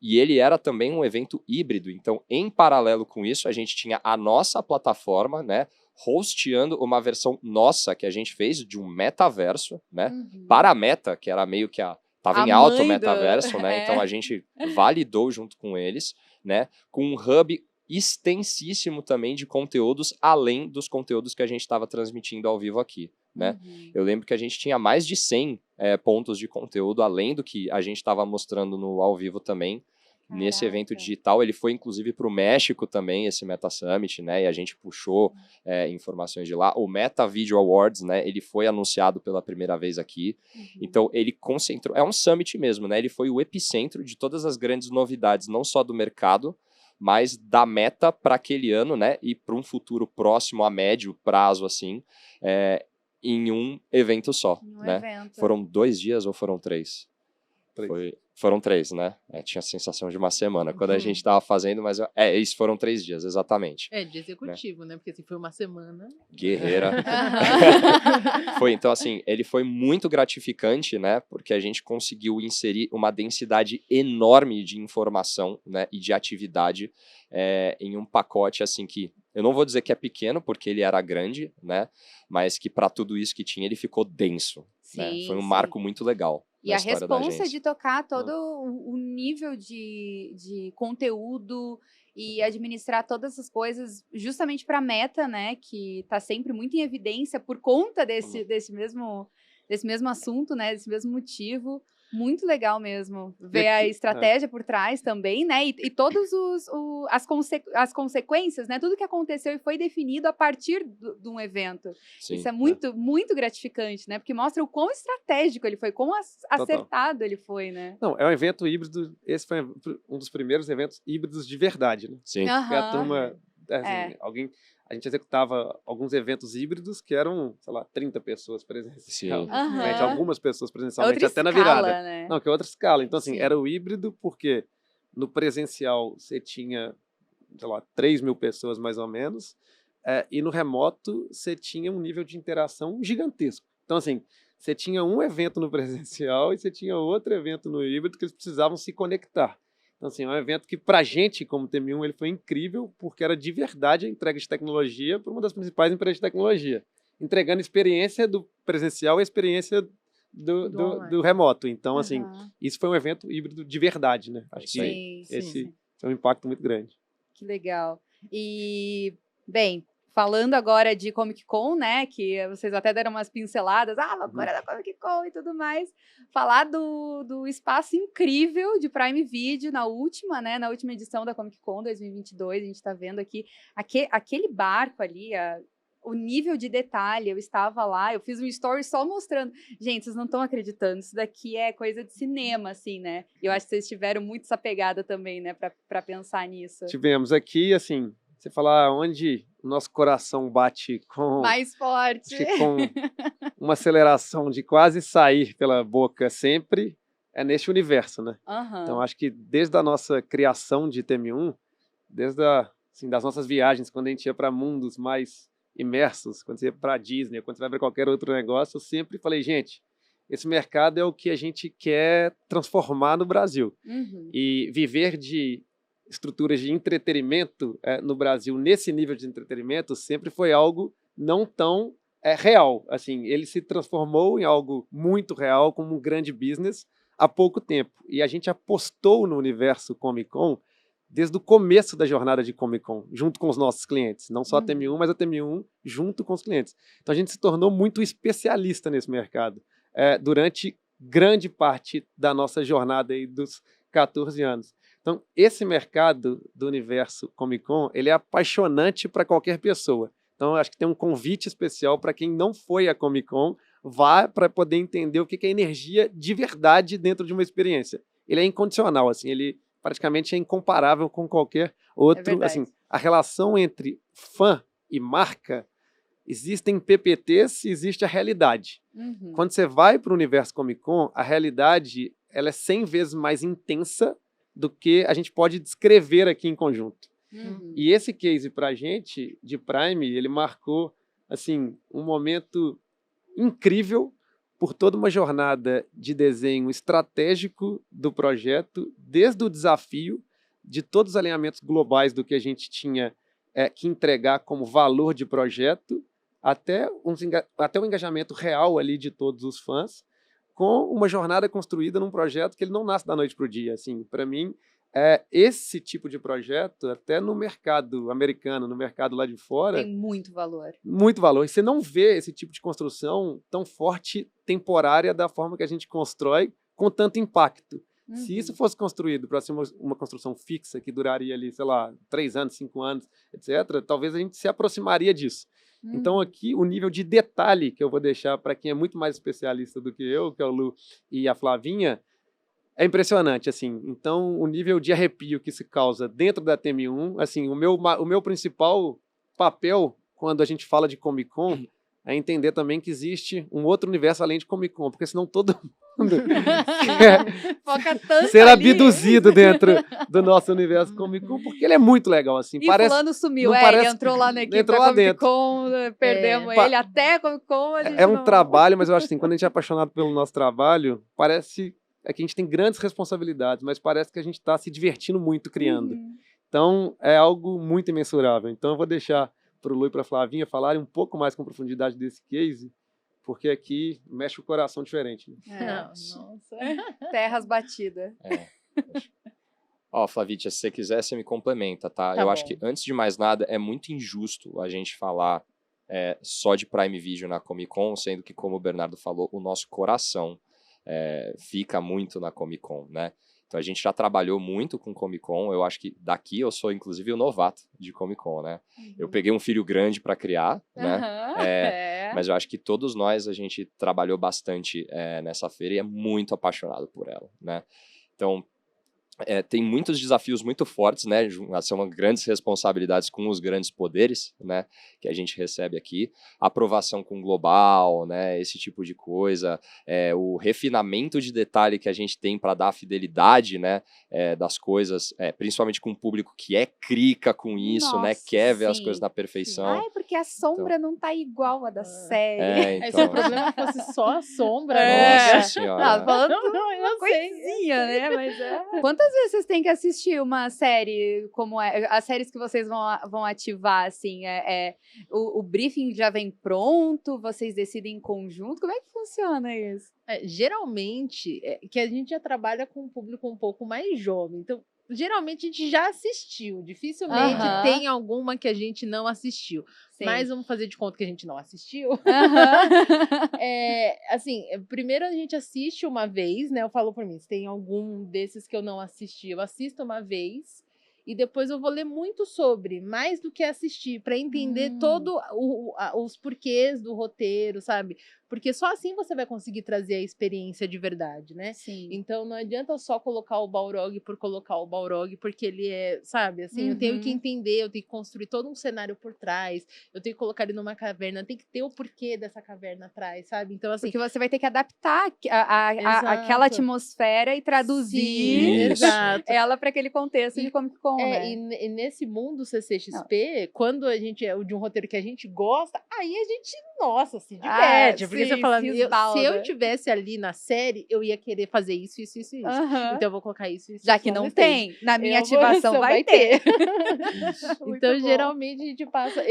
E ele era também um evento híbrido, então, em paralelo com isso, a gente tinha a nossa plataforma, né, hosteando uma versão nossa que a gente fez de um metaverso, né, para a Meta, que era meio que estava em alto metaverso, né, então a gente validou junto com eles, né, com um hub extensíssimo também de conteúdos, além dos conteúdos que a gente estava transmitindo ao vivo aqui, né. Eu lembro que a gente tinha mais de 100 pontos de conteúdo, além do que a gente estava mostrando no ao vivo também. Caraca. Nesse evento digital. Ele foi, inclusive, para o México também, esse Meta Summit, né, e a gente puxou informações de lá. O Meta Video Awards, né, ele foi anunciado pela primeira vez aqui. Então, ele concentrou... É um summit mesmo, né, ele foi o epicentro de todas as grandes novidades, não só do mercado, mas da meta para aquele ano, né, e para um futuro próximo a médio prazo, assim, em um evento só, né? Evento. Foram 2 dias ou foram 3? 3. Foram 3, né? Tinha a sensação de uma semana quando a gente estava fazendo, mas isso foram 3 dias, exatamente. De executivo, né? Porque assim, foi uma semana. Guerreira. Então, assim, ele foi muito gratificante, né? Porque a gente conseguiu inserir uma densidade enorme de informação, né? E de atividade em um pacote, assim, que eu não vou dizer que é pequeno, porque ele era grande, né? Mas que para tudo isso que tinha, ele ficou denso. Sim, né? Foi um sim. marco muito legal. E a história da responsa agência. de tocar todo o nível de conteúdo e administrar todas essas coisas justamente para a meta, né, que está sempre muito em evidência por conta desse mesmo assunto, né, desse mesmo motivo. Muito legal mesmo ver a estratégia por trás também, né, e todos as consequências, né, tudo que aconteceu e foi definido a partir de um evento. Sim, Isso é muito, muito gratificante, né, porque mostra o quão estratégico ele foi, quão acertado ele foi, né. Não, é um evento híbrido, esse foi um dos primeiros eventos híbridos de verdade, né? Sim. Porque a turma, a gente executava alguns eventos híbridos que eram, sei lá, 30 pessoas presencial. Aham. Algumas pessoas presencialmente, Outra até na escala, virada. né? Não, que é outra escala. Então, assim, Sim. era o híbrido porque no presencial você tinha, sei lá, 3.000 pessoas mais ou menos, e no remoto você tinha um nível de interação gigantesco. Então, assim, você tinha um evento no presencial e você tinha outro evento no híbrido que eles precisavam se conectar. Então, assim, é um evento que, pra gente, como TM1, ele foi incrível, porque era de verdade a entrega de tecnologia para uma das principais empresas de tecnologia, entregando experiência do presencial e experiência do remoto. Então, assim, isso foi um evento híbrido de verdade, né? Acho que esse é um impacto muito grande. Que legal. E, bem, falando agora de Comic Con, né, que vocês até deram umas pinceladas, loucura da Comic Con e tudo mais, falar do espaço incrível de Prime Video na última edição da Comic Con 2022, a gente está vendo aqui, aquele barco ali, o nível de detalhe, eu estava lá, eu fiz um story só mostrando, gente, vocês não estão acreditando, isso daqui é coisa de cinema, assim, né, e eu acho que vocês tiveram muito essa pegada também, né, para pensar nisso. Tivemos aqui, assim, você falar onde o nosso coração bate com... mais forte. Com uma aceleração de quase sair pela boca sempre, é neste universo, né? Então, acho que desde a nossa criação de TM1, desde das nossas viagens, quando a gente ia para mundos mais imersos, quando você ia para a Disney, quando você vai para qualquer outro negócio, eu sempre falei, gente, esse mercado é o que a gente quer transformar no Brasil. E viver de estruturas de entretenimento no Brasil, nesse nível de entretenimento, sempre foi algo não tão real. Assim, ele se transformou em algo muito real, como um grande business, há pouco tempo. E a gente apostou no universo Comic Con desde o começo da jornada de Comic Con, junto com os nossos clientes. Não só a TM1, mas a TM1 junto com os clientes. Então a gente se tornou muito especialista nesse mercado durante grande parte da nossa jornada aí dos 14 anos. Então, esse mercado do universo Comic Con, ele é apaixonante para qualquer pessoa. Então, acho que tem um convite especial para quem não foi à Comic Con, vá para poder entender o que é energia de verdade dentro de uma experiência. Ele é incondicional, assim, ele praticamente é incomparável com qualquer outro. Assim, a relação entre fã e marca, existem PPTs e existe a realidade. Quando você vai para o universo Comic Con, a realidade ela é 100 vezes mais intensa do que a gente pode descrever aqui em conjunto. E esse case para a gente, de Prime, ele marcou assim, um momento incrível por toda uma jornada de desenho estratégico do projeto, desde o desafio de todos os alinhamentos globais do que a gente tinha que entregar como valor de projeto, até o engajamento real ali de todos os fãs, com uma jornada construída num projeto que ele não nasce da noite para o dia. Assim, para mim, esse tipo de projeto, até no mercado americano, no mercado lá de fora... Tem muito valor. Muito valor. E você não vê esse tipo de construção tão forte, temporária, da forma que a gente constrói, com tanto impacto. Se isso fosse construído para ser uma construção fixa, que duraria ali, sei lá, 3 anos, 5 anos, etc., talvez a gente se aproximaria disso. Então, aqui, o nível de detalhe que eu vou deixar para quem é muito mais especialista do que eu, que é o Lu e a Flavinha, É impressionante, assim. Então, o nível de arrepio que se causa dentro da TM1, assim, o meu principal papel quando a gente fala de Comic Con é entender também que existe um outro universo além de Comic Con, porque senão todo mundo quer Foca tanto ser ali. abduzido dentro do nosso universo Comic Con, porque ele é muito legal, assim. E Parece, fulano sumiu, não ele parece- entrou lá na equipe entrou da lá Comic dentro. Con, perdemos Pa- ele, até a Comic Con a gente É um não... trabalho, mas eu acho assim, quando a gente é apaixonado pelo nosso trabalho, parece que a gente tem grandes responsabilidades, mas parece que a gente está se divertindo muito criando. Uhum. Então, é algo muito imensurável. Então, eu vou deixar para o Lu e para a Flavinha falarem um pouco mais com profundidade desse case, porque aqui mexe o coração diferente. Né? É. Nossa. Terras batidas. Ó, Flavítia, se você quiser, você me complementa, tá? Tá Eu bom. acho que, antes de mais nada, é muito injusto a gente falar só de Prime Video na Comic Con, sendo que, como o Bernardo falou, o nosso coração fica muito na Comic Con, né? Então, a gente já trabalhou muito com Comic Con. Eu acho que daqui eu sou, inclusive, o novato de Comic Con, né? Eu peguei um filho grande para criar, né? Aham, Mas eu acho que todos nós, a gente trabalhou bastante nessa feira e é muito apaixonado por ela, né? Então, tem muitos desafios muito fortes, né? São grandes responsabilidades com os grandes poderes, né? Que a gente recebe aqui. Aprovação com global, né? Esse tipo de coisa. O refinamento de detalhe que a gente tem para dar a fidelidade, né? Das coisas, principalmente com um público que crica com isso, né? Nossa, Quer ver as sim, coisas na perfeição. Ai, porque a sombra não tá igual a da série. Aí, se o problema fosse só a sombra, É. Nossa senhora. Não, falando eu sei. coisinha, né? Mas Quantas vezes vocês têm que assistir uma série como as séries que vocês vão ativar, assim? O briefing já vem pronto? Vocês decidem em conjunto? Como é que funciona isso? Geralmente, que a gente já trabalha com um público um pouco mais jovem. Então, geralmente a gente já assistiu. Dificilmente Aham. tem alguma que a gente não assistiu. Sim. Mas vamos fazer de conta que a gente não assistiu. Aham. Assim, primeiro a gente assiste uma vez, né? Eu falo por mim, se tem algum desses que eu não assisti, eu assisto uma vez. E depois eu vou ler muito sobre, mais do que assistir, para entender todo os porquês do roteiro, sabe? Porque só assim você vai conseguir trazer a experiência de verdade, né? Sim. Então não adianta eu só colocar o Balrog por colocar o Balrog, porque ele sabe, assim, eu tenho que entender, eu tenho que construir todo um cenário por trás, eu tenho que colocar ele numa caverna, tem que ter o porquê dessa caverna atrás, sabe? Então, assim. Porque você vai ter que adaptar aquela atmosfera e traduzir Sim, exato. ela para aquele contexto de Comic Con, né? E nesse mundo CCXP, quando a gente é de um roteiro que a gente gosta, aí a gente, nossa, se diverte. Porque sim, você fala, se se esbalda. eu tivesse ali na série, eu ia querer fazer isso, isso, isso, isso. Aham. Então eu vou colocar isso, isso. Já isso que lá não no stage. tem, na minha Eu vou- ativação só vai ter. Então, Muito bom. geralmente, a gente passa.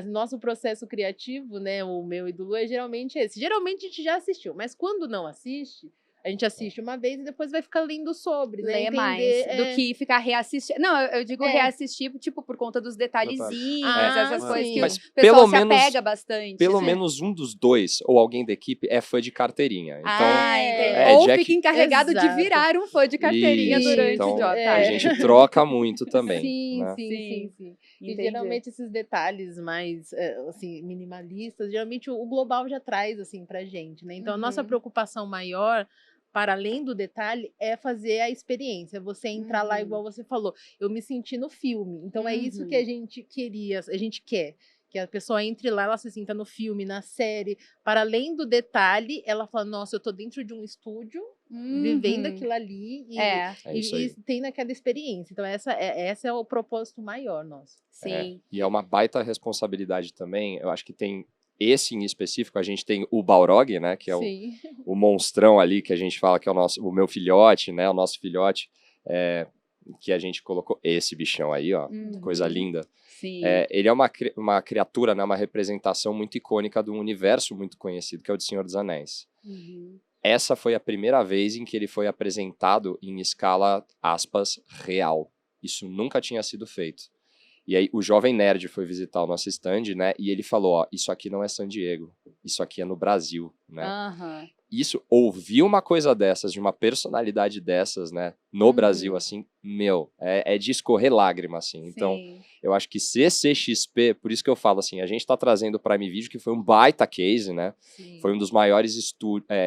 Nosso processo criativo, né? O meu e do Lu é geralmente esse. Geralmente a gente já assistiu, mas quando não assiste, a gente assiste uma vez e depois vai ficar lendo sobre, né? Ler mais Entender, do que ficar reassistindo. Não, eu digo reassistir, tipo, por conta dos detalhezinhos, essas sim. coisas que Mas o pessoal pelo se menos- apega bastante. Pelo né? menos um dos dois, ou alguém da equipe, é fã de carteirinha. Então, Entendi. Ou Jack- fica encarregado de Exato. virar um fã de carteirinha Isso, durante então, o job. a gente troca muito também. Sim, né? sim. E Entendi. geralmente esses detalhes mais, assim, minimalistas, geralmente o global já traz, assim, pra gente, né? Então, a nossa preocupação maior, para além do detalhe, é fazer a experiência. Você entrar lá, igual você falou, eu me senti no filme. Então, é isso que a gente quer. Que a pessoa entre lá, ela se sinta no filme, na série. Para além do detalhe, ela fala, nossa, eu tô dentro de um estúdio, vivendo aquilo ali. É, É isso aí. E tem naquela experiência. Então, esse é o propósito maior nosso. sim. E é uma baita responsabilidade também. Eu acho que tem esse em específico, a gente tem o Balrog, né? Que é Sim. o monstrão ali que a gente fala que é o meu filhote, né? O nosso filhote. Que a gente colocou esse bichão aí, ó. Coisa linda. Sim. Ele é uma criatura, né? Uma representação muito icônica de um universo muito conhecido, que é o de Senhor dos Anéis. Essa foi a primeira vez em que ele foi apresentado em escala, aspas, real. Isso nunca tinha sido feito. E aí o Jovem Nerd foi visitar o nosso stand, né? E ele falou, ó, isso aqui não é San Diego, isso aqui é no Brasil, né? isso, ouvir uma coisa dessas, de uma personalidade dessas, né, no Brasil, assim, é de escorrer lágrima, assim. Então, Sim. eu acho que CCXP, por isso que eu falo assim, a gente tá trazendo o Prime Video, que foi um baita case, né? Sim. Foi um dos maiores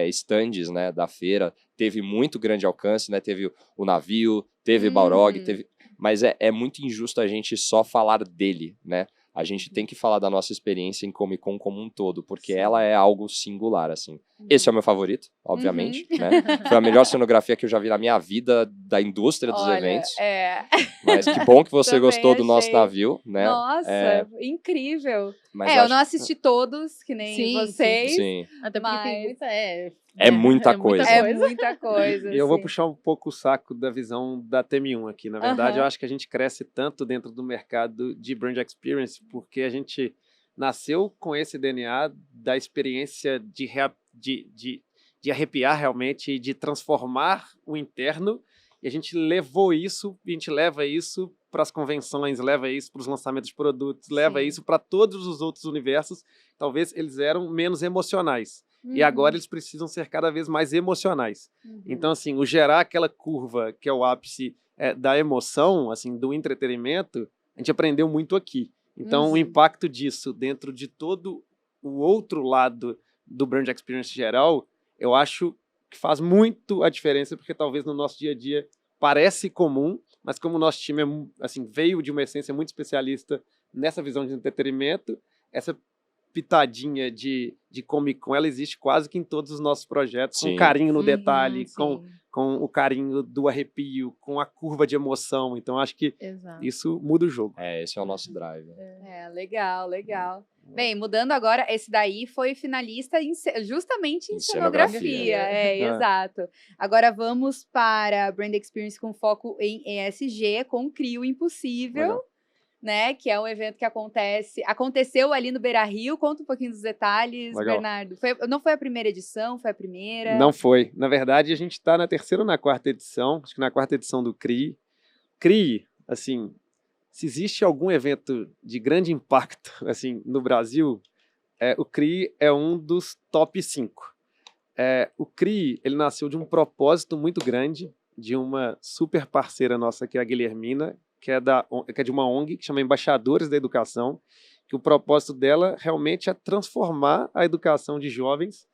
stands, né, da feira, teve muito grande alcance, né? Teve o navio, teve Balrog, mas é muito injusto a gente só falar dele, né? A gente tem que falar da nossa experiência em Comic Con como um todo, porque ela é algo singular, assim. Esse é o meu favorito, obviamente, né? Foi a melhor cenografia que eu já vi na minha vida da indústria dos eventos. Mas que bom que você gostou do nosso navio, né? Nossa, incrível. Mas eu não assisti todos, que nem vocês. Sim. Até porque tem muita... É muita coisa. É muita coisa. E eu vou puxar um pouco o saco da visão da TM1 aqui. Na verdade, eu acho que a gente cresce tanto dentro do mercado de brand experience, porque a gente nasceu com esse DNA da experiência de arrepiar realmente, de transformar o interno, e a gente levou isso, a gente leva isso para as convenções, leva isso para os lançamentos de produtos, leva isso para todos os outros universos. Talvez eles eram menos emocionais. E agora eles precisam ser cada vez mais emocionais. Então, assim, o gerar aquela curva que é o ápice da emoção, assim, do entretenimento, a gente aprendeu muito aqui. Então, o impacto disso dentro de todo o outro lado do brand experience geral, eu acho que faz muito a diferença, porque talvez no nosso dia a dia parece comum, mas como o nosso time assim, veio de uma essência muito especialista nessa visão de entretenimento, essa pitadinha de Comic Con, ela existe quase que em todos os nossos projetos, com carinho no detalhe, com o carinho do arrepio, com a curva de emoção. Então, acho que isso muda o jogo. Esse é o nosso drive. Legal. Bem, mudando agora, esse daí foi finalista justamente em cenografia. Exato. Agora vamos para Brand Experience com foco em ESG, com Crio Impossível. Legal. Né, que é um evento que aconteceu ali no Beira-Rio. Conta um pouquinho dos detalhes, legal. Bernardo. Não foi a primeira edição? Foi a primeira? Não foi. Na verdade, a gente está na terceira ou na quarta edição. Acho que na quarta edição do CRI. CRI, assim, se existe algum evento de grande impacto assim, no Brasil, o CRI é um dos top 5. O CRI, ele nasceu de um propósito muito grande, de uma super parceira nossa, que é a Guilhermina, que é de uma ONG que chama Embaixadores da Educação, que o propósito dela realmente é transformar a educação de jovens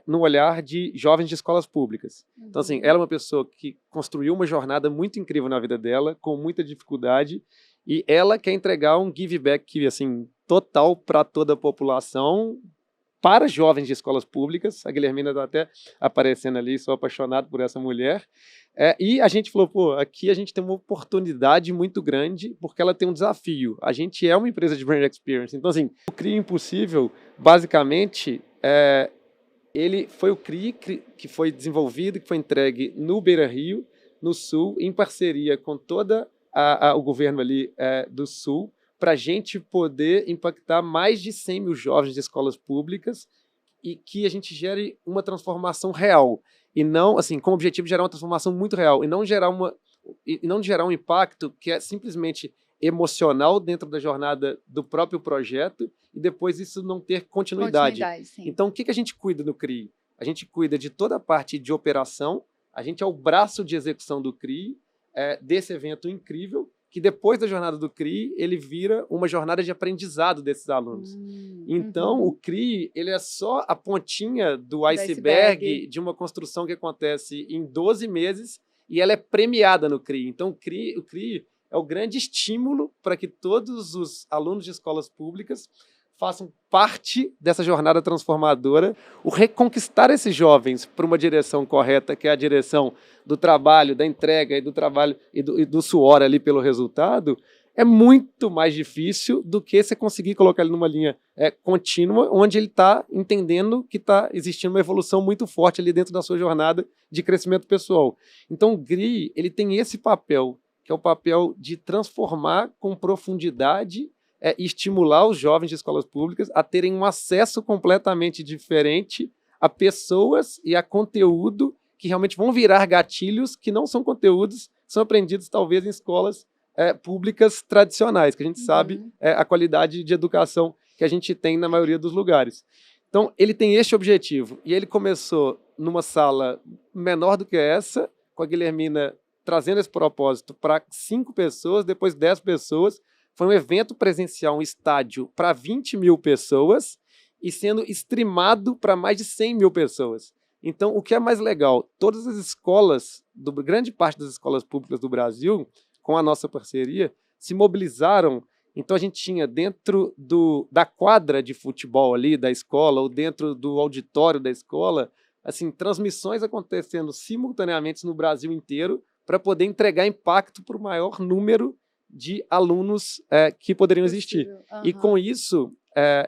no olhar de jovens de escolas públicas. Então, assim, ela é uma pessoa que construiu uma jornada muito incrível na vida dela, com muita dificuldade, e ela quer entregar um give back, assim, total para toda a população, para jovens de escolas públicas. A Guilhermina está até aparecendo ali, sou apaixonado por essa mulher. E a gente falou, aqui a gente tem uma oportunidade muito grande, porque ela tem um desafio. A gente é uma empresa de brand experience. Então, assim, o CRI Impossível, basicamente, ele foi o CRI que foi desenvolvido, que foi entregue no Beira-Rio, no Sul, em parceria com todo o governo ali do Sul, para a gente poder impactar mais de 100 mil jovens de escolas públicas e que a gente gere uma transformação real. E não, assim, com o objetivo de gerar uma transformação muito real, e não gerar um impacto que é simplesmente emocional dentro da jornada do próprio projeto e depois isso não ter continuidade. Então, o que a gente cuida no CRI? A gente cuida de toda a parte de operação, a gente é o braço de execução do CRI, desse evento incrível, que depois da jornada do CRI, ele vira uma jornada de aprendizado desses alunos. Então, o CRI, ele é só a pontinha do iceberg de uma construção que acontece em 12 meses e ela é premiada no CRI. Então, o CRI é o grande estímulo para que todos os alunos de escolas públicas façam parte dessa jornada transformadora, o reconquistar esses jovens para uma direção correta, que é a direção do trabalho, da entrega e do trabalho e do suor ali pelo resultado, é muito mais difícil do que você conseguir colocar ele numa linha contínua, onde ele está entendendo que está existindo uma evolução muito forte ali dentro da sua jornada de crescimento pessoal. Então, o GRI, ele tem esse papel, que é o papel de transformar com profundidade e estimular os jovens de escolas públicas a terem um acesso completamente diferente a pessoas e a conteúdo que realmente vão virar gatilhos que não são conteúdos, são aprendidos talvez em escolas públicas tradicionais, que a gente sabe a qualidade de educação que a gente tem na maioria dos lugares. Então, ele tem este objetivo. E ele começou numa sala menor do que essa, com a Guilhermina trazendo esse propósito para 5 pessoas, depois 10 pessoas. Foi um evento presencial, um estádio para 20 mil pessoas e sendo streamado para mais de 100 mil pessoas. Então, o que é mais legal, todas as escolas, grande parte das escolas públicas do Brasil, com a nossa parceria, se mobilizaram. Então, a gente tinha dentro da quadra de futebol ali da escola, ou dentro do auditório da escola, assim, transmissões acontecendo simultaneamente no Brasil inteiro para poder entregar impacto para o maior número de alunos que poderiam existir. Uhum. E com isso,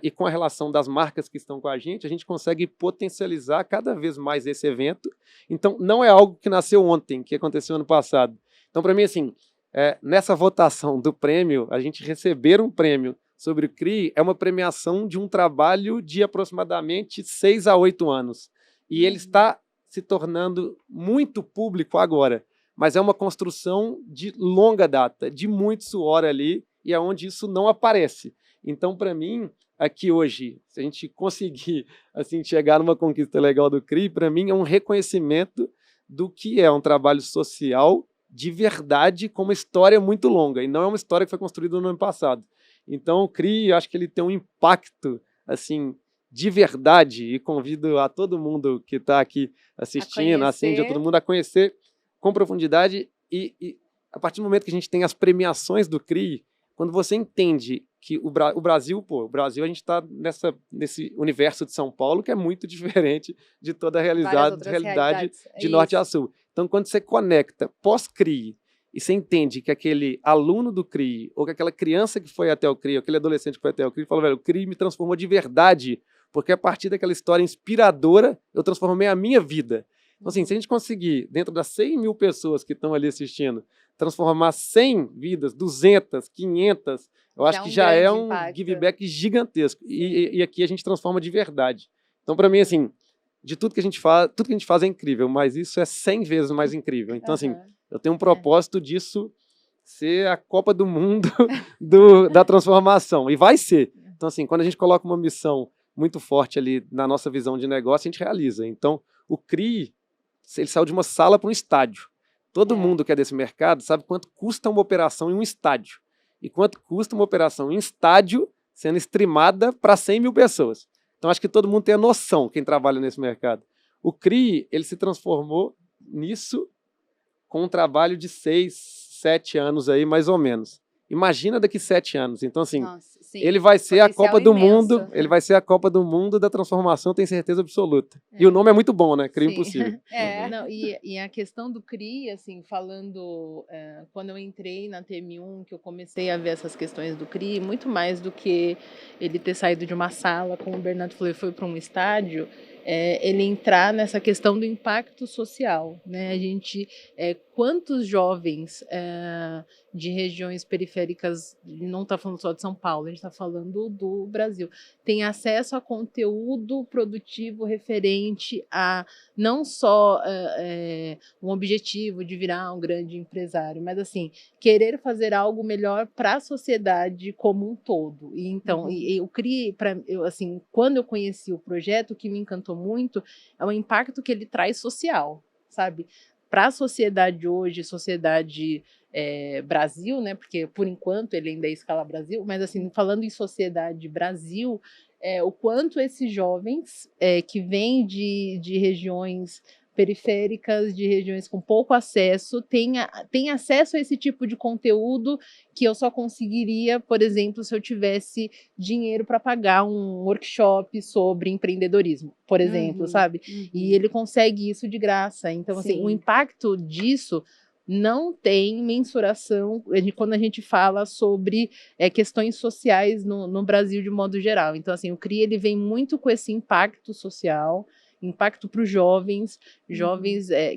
e com a relação das marcas que estão com a gente consegue potencializar cada vez mais esse evento. Então, não é algo que nasceu ontem, que aconteceu ano passado. Então, para mim, assim, nessa votação do prêmio, a gente receber um prêmio sobre o CRI é uma premiação de um trabalho de aproximadamente 6 a 8 anos. E ele está se tornando muito público agora, mas é uma construção de longa data, de muito suor ali, e é onde isso não aparece. Então, para mim, aqui hoje, se a gente conseguir assim, chegar numa conquista legal do CRI, para mim é um reconhecimento do que é um trabalho social de verdade, com uma história muito longa, e não é uma história que foi construída no ano passado. Então, o CRI, acho que ele tem um impacto assim, de verdade, e convido a todo mundo que está aqui assistindo, a todo mundo a conhecer com profundidade, e a partir do momento que a gente tem as premiações do CRI, quando você entende que o Brasil, a gente está nesse universo de São Paulo que é muito diferente de toda a realidade de norte a sul. Então, quando você conecta pós-CRI e você entende que aquele aluno do CRI, ou que aquela criança que foi até o CRI, ou aquele adolescente que foi até o CRI, falou, velho, o CRI me transformou de verdade, porque a partir daquela história inspiradora, eu transformei a minha vida. Então, assim, se a gente conseguir, dentro das 100 mil pessoas que estão ali assistindo, transformar 100 vidas, 200, 500, eu acho que já é um give back gigantesco. E aqui a gente transforma de verdade. Então, para mim, assim, de tudo que a gente faz é incrível, mas isso é 100 vezes mais incrível. Então, assim, eu tenho um propósito disso ser a Copa do Mundo da transformação. E vai ser. Então, assim, quando a gente coloca uma missão muito forte ali na nossa visão de negócio, a gente realiza. Então, o CRI, ele saiu de uma sala para um estádio. Todo mundo que é desse mercado sabe quanto custa uma operação em um estádio. E quanto custa uma operação em estádio sendo streamada para 100 mil pessoas. Então, acho que todo mundo tem a noção, quem trabalha nesse mercado. O CRI, ele se transformou nisso com um trabalho de 6, 7 anos aí, mais ou menos. Imagina daqui 7 anos. Então, assim, ele vai ser a Copa do Mundo, ele vai ser a Copa do Mundo da transformação, tenho certeza absoluta. E o nome é muito bom, né? CRI Impossível. Não, e a questão do CRI, assim, falando, quando eu entrei na TM1, que eu comecei a ver essas questões do CRI, muito mais do que ele ter saído de uma sala, como o Bernardo falou, e foi para um estádio, ele entrar nessa questão do impacto social, né? A gente, quantos jovens de regiões periféricas, não está falando só de São Paulo, a gente está falando do Brasil, tem acesso a conteúdo produtivo referente a não só um objetivo de virar um grande empresário, mas assim, querer fazer algo melhor para a sociedade como um todo. E então, eu criei, assim, quando eu conheci o projeto, o que me encantou muito é o impacto que ele traz social, sabe? Para a sociedade hoje, sociedade Brasil, né? Porque por enquanto ele ainda é escala Brasil, mas assim, falando em sociedade Brasil, o quanto esses jovens que vêm de regiões periféricas, de regiões com pouco acesso, têm acesso a esse tipo de conteúdo que eu só conseguiria, por exemplo, se eu tivesse dinheiro para pagar um workshop sobre empreendedorismo, por exemplo, sabe? E ele consegue isso de graça. Então, assim, o impacto disso não tem mensuração quando a gente fala sobre questões sociais no Brasil de modo geral. Então, assim, o CRI ele vem muito com esse impacto social, impacto para os jovens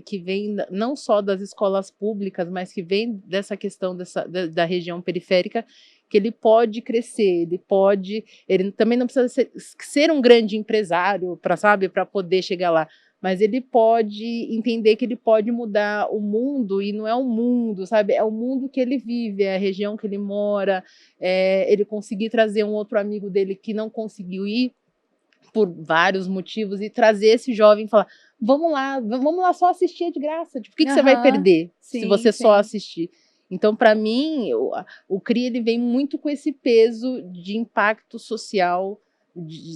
que vêm não só das escolas públicas, mas que vêm dessa questão da região periférica, que ele pode crescer, ele também não precisa ser um grande empresário para poder chegar lá, mas ele pode entender que ele pode mudar o mundo, e não é o mundo, sabe? É o mundo que ele vive, é a região que ele mora, ele conseguir trazer um outro amigo dele que não conseguiu ir, por vários motivos, e trazer esse jovem e falar, vamos lá só assistir, é de graça. Tipo, o que você vai perder se você só assistir? Então, para mim, o CRI ele vem muito com esse peso de impacto social,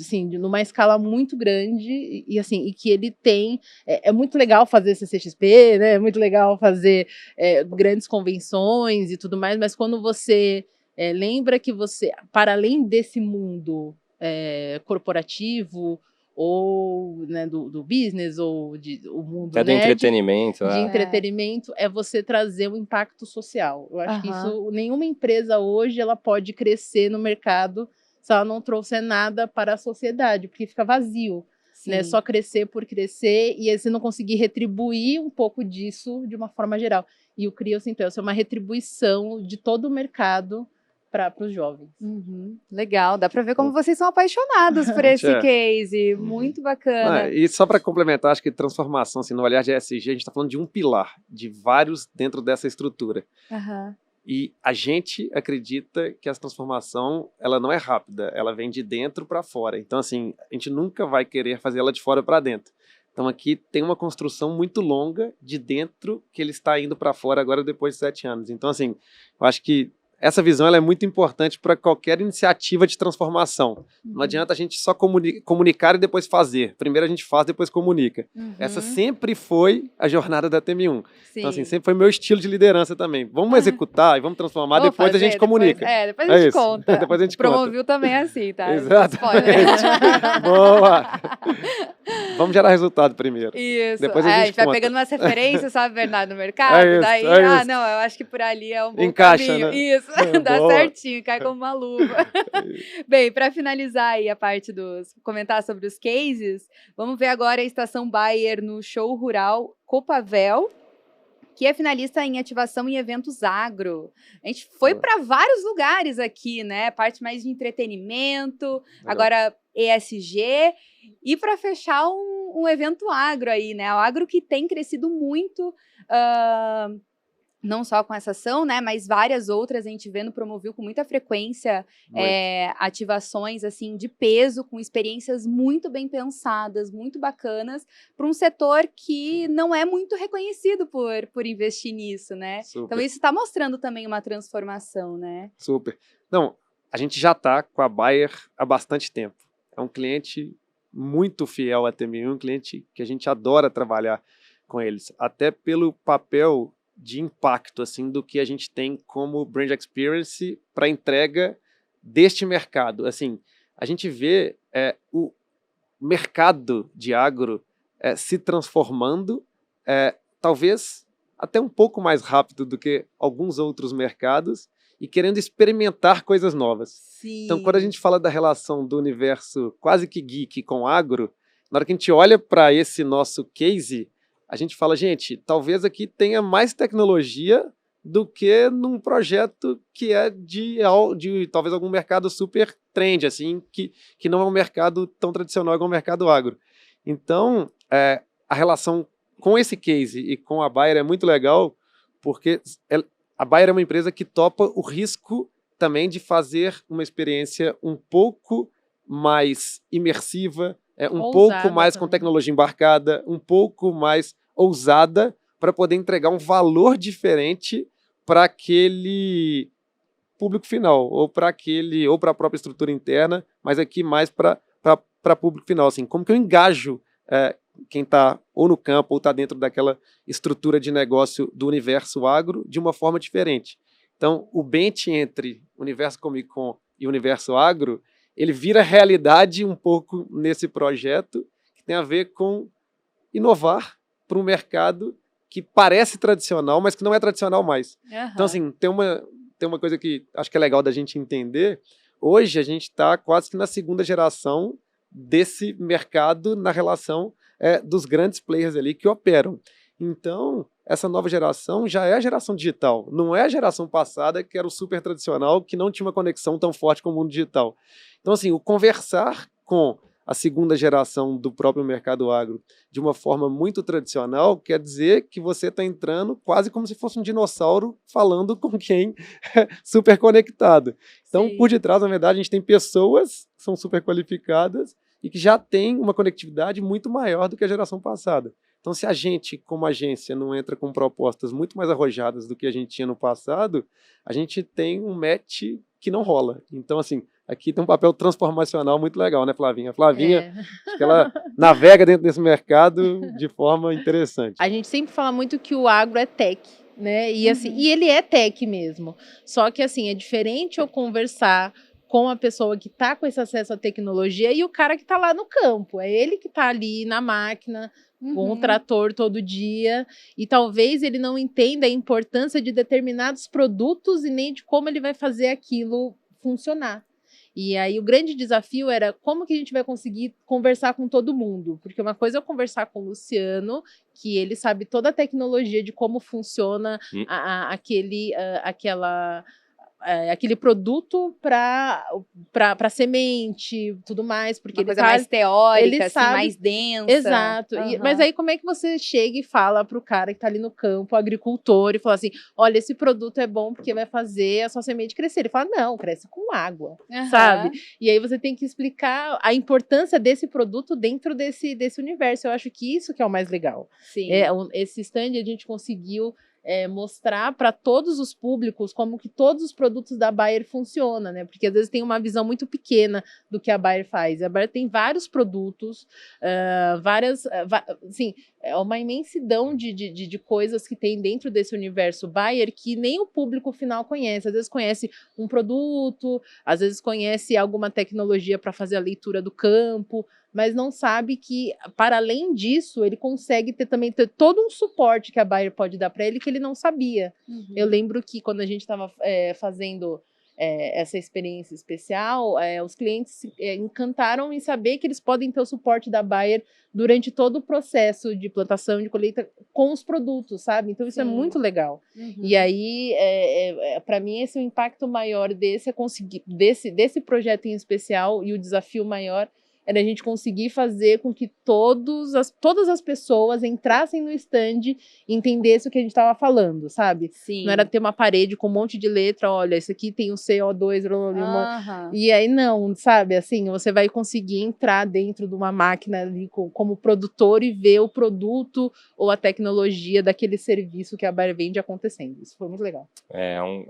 assim, numa escala muito grande, e assim, e que ele tem, é muito legal fazer CCXP, né? É muito legal fazer grandes convenções e tudo mais, mas quando você lembra que você, para além desse mundo corporativo, ou né, do business, ou o mundo do entretenimento. De entretenimento, é você trazer um impacto social. Eu acho que isso, nenhuma empresa hoje, ela pode crescer no mercado se ela não trouxer nada para a sociedade, porque fica vazio, né? Só crescer por crescer, e aí você não conseguir retribuir um pouco disso de uma forma geral. E o CRI, eu sinto, é uma retribuição de todo o mercado para os jovens. Legal, dá para ver como vocês são apaixonados por esse case, muito bacana. E só para complementar, acho que transformação, assim, no olhar de ESG, a gente está falando de um pilar, de vários dentro dessa estrutura. E a gente acredita que essa transformação, ela não é rápida, ela vem de dentro para fora. Então, assim, a gente nunca vai querer fazer ela de fora para dentro. Então, aqui tem uma construção muito longa de dentro que ele está indo para fora agora depois de 7 anos. Então, assim, eu acho que essa visão ela é muito importante para qualquer iniciativa de transformação. Não adianta a gente só comunicar e depois fazer. Primeiro a gente faz, depois comunica. Essa sempre foi a jornada da TM1. Então, assim, sempre foi meu estilo de liderança também. Vamos executar e vamos transformar, depois a gente comunica. Depois a gente conta. Depois a gente Promoviu também assim, tá? Exatamente. Boa! Vamos gerar resultado primeiro. Isso. Depois a gente vai pegando umas referências, sabe, Bernardo, no mercado. Daí, não, eu acho que por ali é um bom encaixa, caminho. Né? Isso. Dá certinho, cai como uma luva. Bem, para finalizar aí a parte comentar sobre os cases, vamos ver agora a Estação Bayer no show rural Copavel, que é finalista em ativação em eventos agro. A gente foi para vários lugares aqui, né? Parte mais de entretenimento, agora ESG, e para fechar um evento agro aí, né? O agro que tem crescido muito, não só com essa ação, né, mas várias outras a gente vê no Promovil com muita frequência, ativações assim de peso, com experiências muito bem pensadas, muito bacanas, para um setor que não é muito reconhecido por investir nisso, né? Super. Então isso está mostrando também uma transformação, né? Super. Não, a gente já está com a Bayer há bastante tempo. É um cliente muito fiel à TM1, um cliente que a gente adora trabalhar com eles, até pelo papel de impacto, assim, do que a gente tem como brand experience para entrega deste mercado. Assim, a gente vê o mercado de agro se transformando, talvez até um pouco mais rápido do que alguns outros mercados, e querendo experimentar coisas novas. Sim. Então, quando a gente fala da relação do universo quase que geek com agro, na hora que a gente olha para esse nosso case, a gente fala, gente, talvez aqui tenha mais tecnologia do que num projeto que é de talvez algum mercado super trend, assim, que não é um mercado tão tradicional igual o mercado agro. Então, a relação com esse case e com a Bayer é muito legal, porque a Bayer é uma empresa que topa o risco também de fazer uma experiência um pouco mais imersiva, um pouco mais também, com tecnologia embarcada, um pouco mais ousada, para poder entregar um valor diferente para aquele público final, ou para a própria estrutura interna, mas aqui mais para público final. Assim, como que eu engajo quem está ou no campo ou está dentro daquela estrutura de negócio do universo agro de uma forma diferente. Então, o bench entre o universo Comic Con e o universo agro, ele vira realidade um pouco nesse projeto, que tem a ver com inovar para um mercado que parece tradicional, mas que não é tradicional mais. Então, assim, tem uma coisa que acho que é legal da gente entender. Hoje, a gente está quase que na segunda geração desse mercado na relação dos grandes players ali que operam. Então, essa nova geração já é a geração digital, não é a geração passada que era o super tradicional, que não tinha uma conexão tão forte com o mundo digital. Então, assim, o conversar com a segunda geração do próprio mercado agro de uma forma muito tradicional, quer dizer que você está entrando quase como se fosse um dinossauro falando com quem é super conectado. Então, Sim. por detrás, na verdade, a gente tem pessoas que são super qualificadas e que já têm uma conectividade muito maior do que a geração passada. Então, se a gente, como agência, não entra com propostas muito mais arrojadas do que a gente tinha no passado, a gente tem um match que não rola. Então, assim, aqui tem um papel transformacional muito legal, né, Flavinha? A Flavinha, acho que ela navega dentro desse mercado de forma interessante. A gente sempre fala muito que o agro é tech, né? E, assim, e ele é tech mesmo. Só que, assim, é diferente eu conversar com a pessoa que está com esse acesso à tecnologia e o cara que está lá no campo. É ele que está ali na máquina, com o trator todo dia, e talvez ele não entenda a importância de determinados produtos e nem de como ele vai fazer aquilo funcionar. E aí o grande desafio era como que a gente vai conseguir conversar com todo mundo, porque uma coisa é eu conversar com o Luciano, que ele sabe toda a tecnologia de como funciona aquele produto para semente, tudo mais, porque uma ele coisa tá, mais teórica, ele assim, sabe, mais densa. exato. Mas aí como é que você chega e fala para o cara que está ali no campo, o agricultor, e fala assim, olha, esse produto é bom porque vai fazer a sua semente crescer. Ele fala, não, cresce com água, sabe? E aí você tem que explicar a importância desse produto dentro desse universo. Eu acho que isso que é o mais legal. Sim. Esse stand a gente conseguiu mostrar para todos os públicos como que todos os produtos da Bayer funcionam, né? Porque às vezes tem uma visão muito pequena do que a Bayer faz. A Bayer tem vários produtos, assim, é uma imensidão de coisas que tem dentro desse universo Bayer que nem o público final conhece. Às vezes conhece um produto, às vezes conhece alguma tecnologia para fazer a leitura do campo, mas não sabe que, para além disso, ele consegue também ter todo um suporte que a Bayer pode dar para ele que ele não sabia. Eu lembro que quando a gente estava fazendo essa experiência especial, os clientes se encantaram em saber que eles podem ter o suporte da Bayer durante todo o processo de plantação, de colheita, com os produtos, sabe? Então isso é muito legal. E aí, para mim, esse é o impacto maior desse, é conseguir, desse projeto em especial, e o desafio maior era a gente conseguir fazer com que todas as pessoas entrassem no stand e entendessem o que a gente estava falando, sabe? Sim. Não era ter uma parede com um monte de letra, olha, isso aqui tem o CO2, e aí não, sabe? Assim, você vai conseguir entrar dentro de uma máquina ali como produtor e ver o produto ou a tecnologia daquele serviço que a Bayer vende acontecendo. Isso foi muito legal.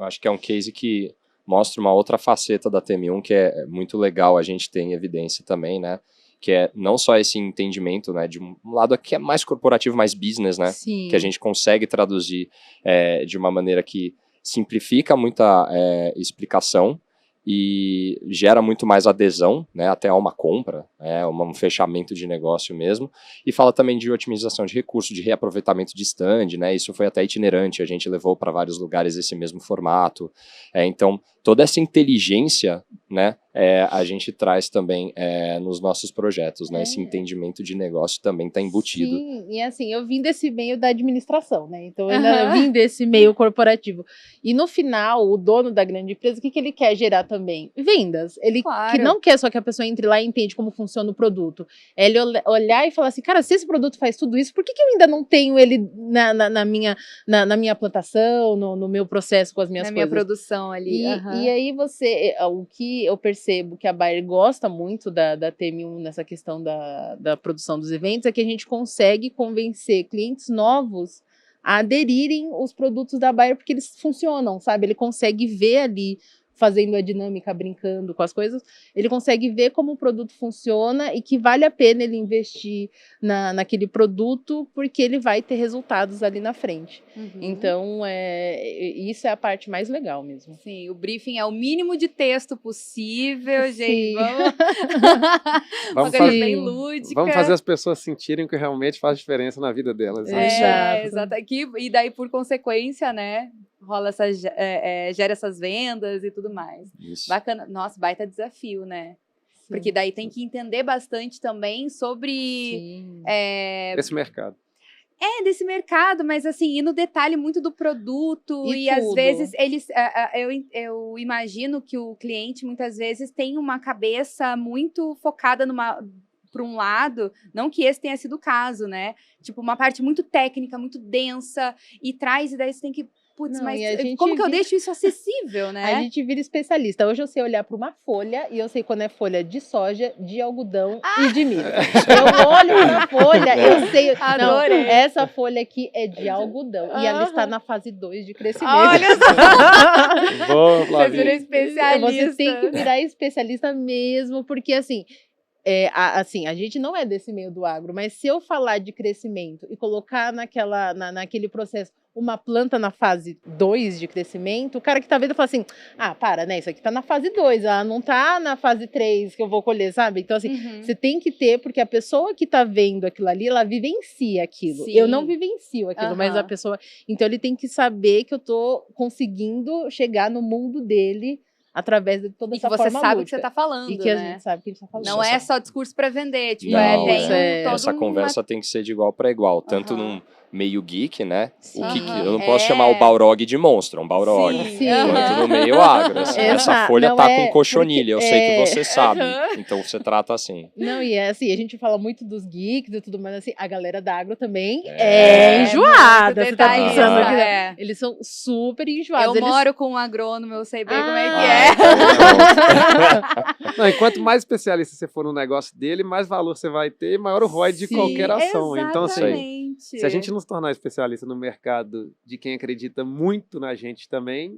Acho que é um case que mostra uma outra faceta da TM1 que é muito legal a gente ter em evidência também, né? Que é não só esse entendimento, né, de um lado que é mais corporativo, mais business, né? Sim. Que a gente consegue traduzir de uma maneira que simplifica muita explicação e gera muito mais adesão, né, até a uma compra, um fechamento de negócio mesmo, e fala também de otimização de recursos, de reaproveitamento de stand, né, isso foi até itinerante, a gente levou para vários lugares esse mesmo formato, então toda essa inteligência, né, a gente traz também nos nossos projetos, né, esse entendimento de negócio também está embutido. Sim, e assim, eu vim desse meio da administração, né, então eu ainda vim desse meio corporativo, e no final, o dono da grande empresa, o que ele quer gerar também? Vendas, ele que não quer só que a pessoa entre lá e entende como funciona o produto, é ele olhar e falar assim, cara, se esse produto faz tudo isso, por que eu ainda não tenho ele na minha plantação, no meu processo com as minhas coisas? Na minha produção ali. E aí o que eu percebo que a Bayer gosta muito da TM1 nessa questão da produção dos eventos é que a gente consegue convencer clientes novos a aderirem os produtos da Bayer porque eles funcionam, sabe? Ele consegue ver ali, fazendo a dinâmica, brincando com as coisas, ele consegue ver como o produto funciona e que vale a pena ele investir naquele produto porque ele vai ter resultados ali na frente. Então, isso é a parte mais legal mesmo. Sim, o briefing é o mínimo de texto possível, gente. Vamos fazer bem lúdica. Vamos fazer as pessoas sentirem que realmente faz diferença na vida delas. Exato. E daí, por consequência, né, rola gera essas vendas e tudo mais. Isso. Bacana. Nossa, baita desafio, né? Sim. Porque daí tem que entender bastante também sobre... esse mercado. Desse mercado, mas assim, e no detalhe muito do produto, e às vezes eles, eu imagino que o cliente muitas vezes tem uma cabeça muito focada para um lado, não que esse tenha sido o caso, né? Tipo, uma parte muito técnica, muito densa, e traz, e daí você tem que... Putz, Não, mas e a gente como que eu vira- deixo isso acessível, né? A gente vira especialista. Hoje eu sei olhar para uma folha e eu sei quando é folha de soja, de algodão e de milho. Eu olho para a folha, eu sei. Não, Adorei. essa folha aqui é de algodão e ela está na fase 2 de crescimento. Olha só! Boa, Você Flavinha. virou especialista. Você tem que virar especialista mesmo, porque assim, a gente não é desse meio do agro, mas se eu falar de crescimento e colocar naquele processo uma planta na fase 2 de crescimento, o cara que tá vendo fala assim, para, né, isso aqui tá na fase 2, não tá na fase 3 que eu vou colher, sabe? Então assim, você tem que ter, porque a pessoa que tá vendo aquilo ali, ela vivencia aquilo. Sim. Eu não vivencio aquilo, mas a pessoa... Então ele tem que saber que eu tô conseguindo chegar no mundo dele através de toda E que essa você forma sabe o que lúdica. você tá falando, E que a né? gente sabe o que a gente tá falando. Não é só discurso para vender, tipo, Não, tem todo essa conversa tem que ser de igual para igual, tanto num meio geek, né? O que eu não posso chamar o Balrog de monstro, é um Balrog. Sim. Quanto no meio agro. Assim, essa folha não tá é com cochonilha, eu porque sei que você sabe. Aham. Então você trata assim. Não, e é assim, a gente fala muito dos geeks e tudo mais, assim, a galera da agro também É é enjoada. muito Você tá detalhista, pensando que é. eles são super enjoados. Eu eles... moro com um agrônomo, eu sei bem como é que Ah, é. então, Não, e quanto mais especialista você for no negócio dele, mais valor você vai ter e maior o ROI de Sim, qualquer ação. Então, assim, exatamente. se a gente não se tornar especialista no mercado de quem acredita muito na gente também,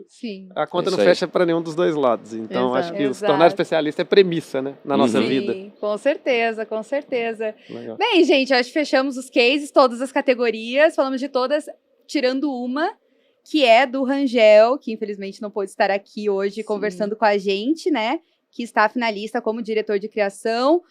Sim. a conta Isso não aí. fecha para nenhum dos dois lados. Então, acho que se Exato. tornar especialista é premissa, né, na nossa Uhum. vida. Sim, com certeza, com certeza. Legal. Bem, gente, acho que fechamos os cases, todas as categorias, falamos de todas, tirando uma, que é do Rangel, que infelizmente não pôde estar aqui hoje Sim. conversando com a gente, né? Que está finalista como diretor de criação.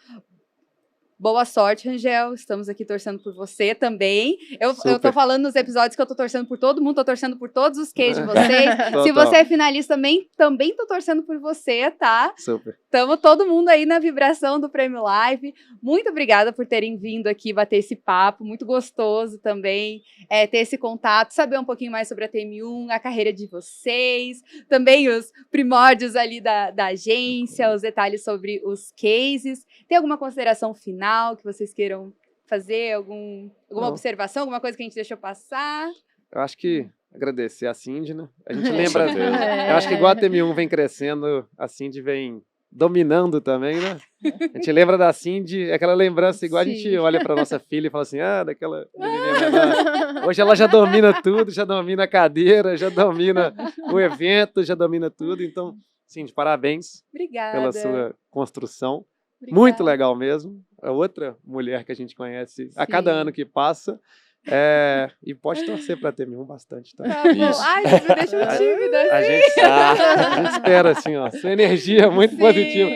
Boa sorte, Rangel. Estamos aqui torcendo por você também. Eu tô Super. falando nos episódios que eu tô torcendo por todo mundo, tô torcendo por todos os cases de vocês. Se Total. você é finalista também tô torcendo por você, tá? Super. Estamos todo mundo aí na vibração do Prêmio Live. Muito obrigada por terem vindo aqui bater esse papo. Muito gostoso também ter esse contato, saber um pouquinho mais sobre a TM1, a carreira de vocês, também os primórdios ali da agência, os detalhes sobre os cases. Tem alguma consideração final que vocês queiram fazer? Alguma Não. observação? Alguma coisa que a gente deixou passar? Eu acho que agradecer a Cindy, né? A gente Com lembra. certeza. Eu acho que igual a TM1 vem crescendo, a Cindy vem dominando também, né? A gente lembra da Cindy, é aquela lembrança igual a gente Sim. olha para nossa filha e fala assim, daquela menininha menor. Hoje ela já domina tudo, já domina a cadeira, já domina o evento, já domina tudo. Então, Cindy, parabéns Obrigada. pela sua construção. Obrigada. Muito legal mesmo. É outra mulher que a gente conhece a cada Sim. ano que passa. E pode torcer para a TM1 bastante, tá? Tá bom. Isso. Ai, vocês me deixam tímida. A gente espera, assim, ó, sua energia é muito Sim. positiva.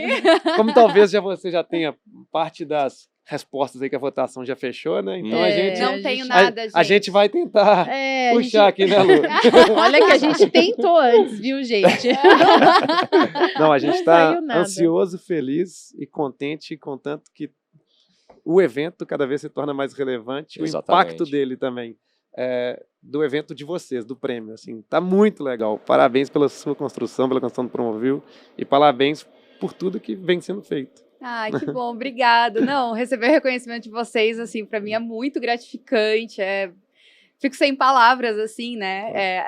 Como talvez você já tenha parte das respostas aí que a votação já fechou, né? Então a gente... Não tenho nada, gente. A gente vai tentar A puxar aqui, né, Lu? Olha que a gente tentou antes, viu, gente? Não, a gente Não está saiu nada. ansioso, feliz e contente com tanto que o evento cada vez se torna mais relevante, o Exatamente. impacto dele também, do evento de vocês, do prêmio, assim, tá muito legal. Parabéns pela sua construção, pela construção do Promovil e parabéns por tudo que vem sendo feito. Ai, que bom, obrigado. Não, receber o reconhecimento de vocês, assim, para mim é muito gratificante. Fico sem palavras, assim, né?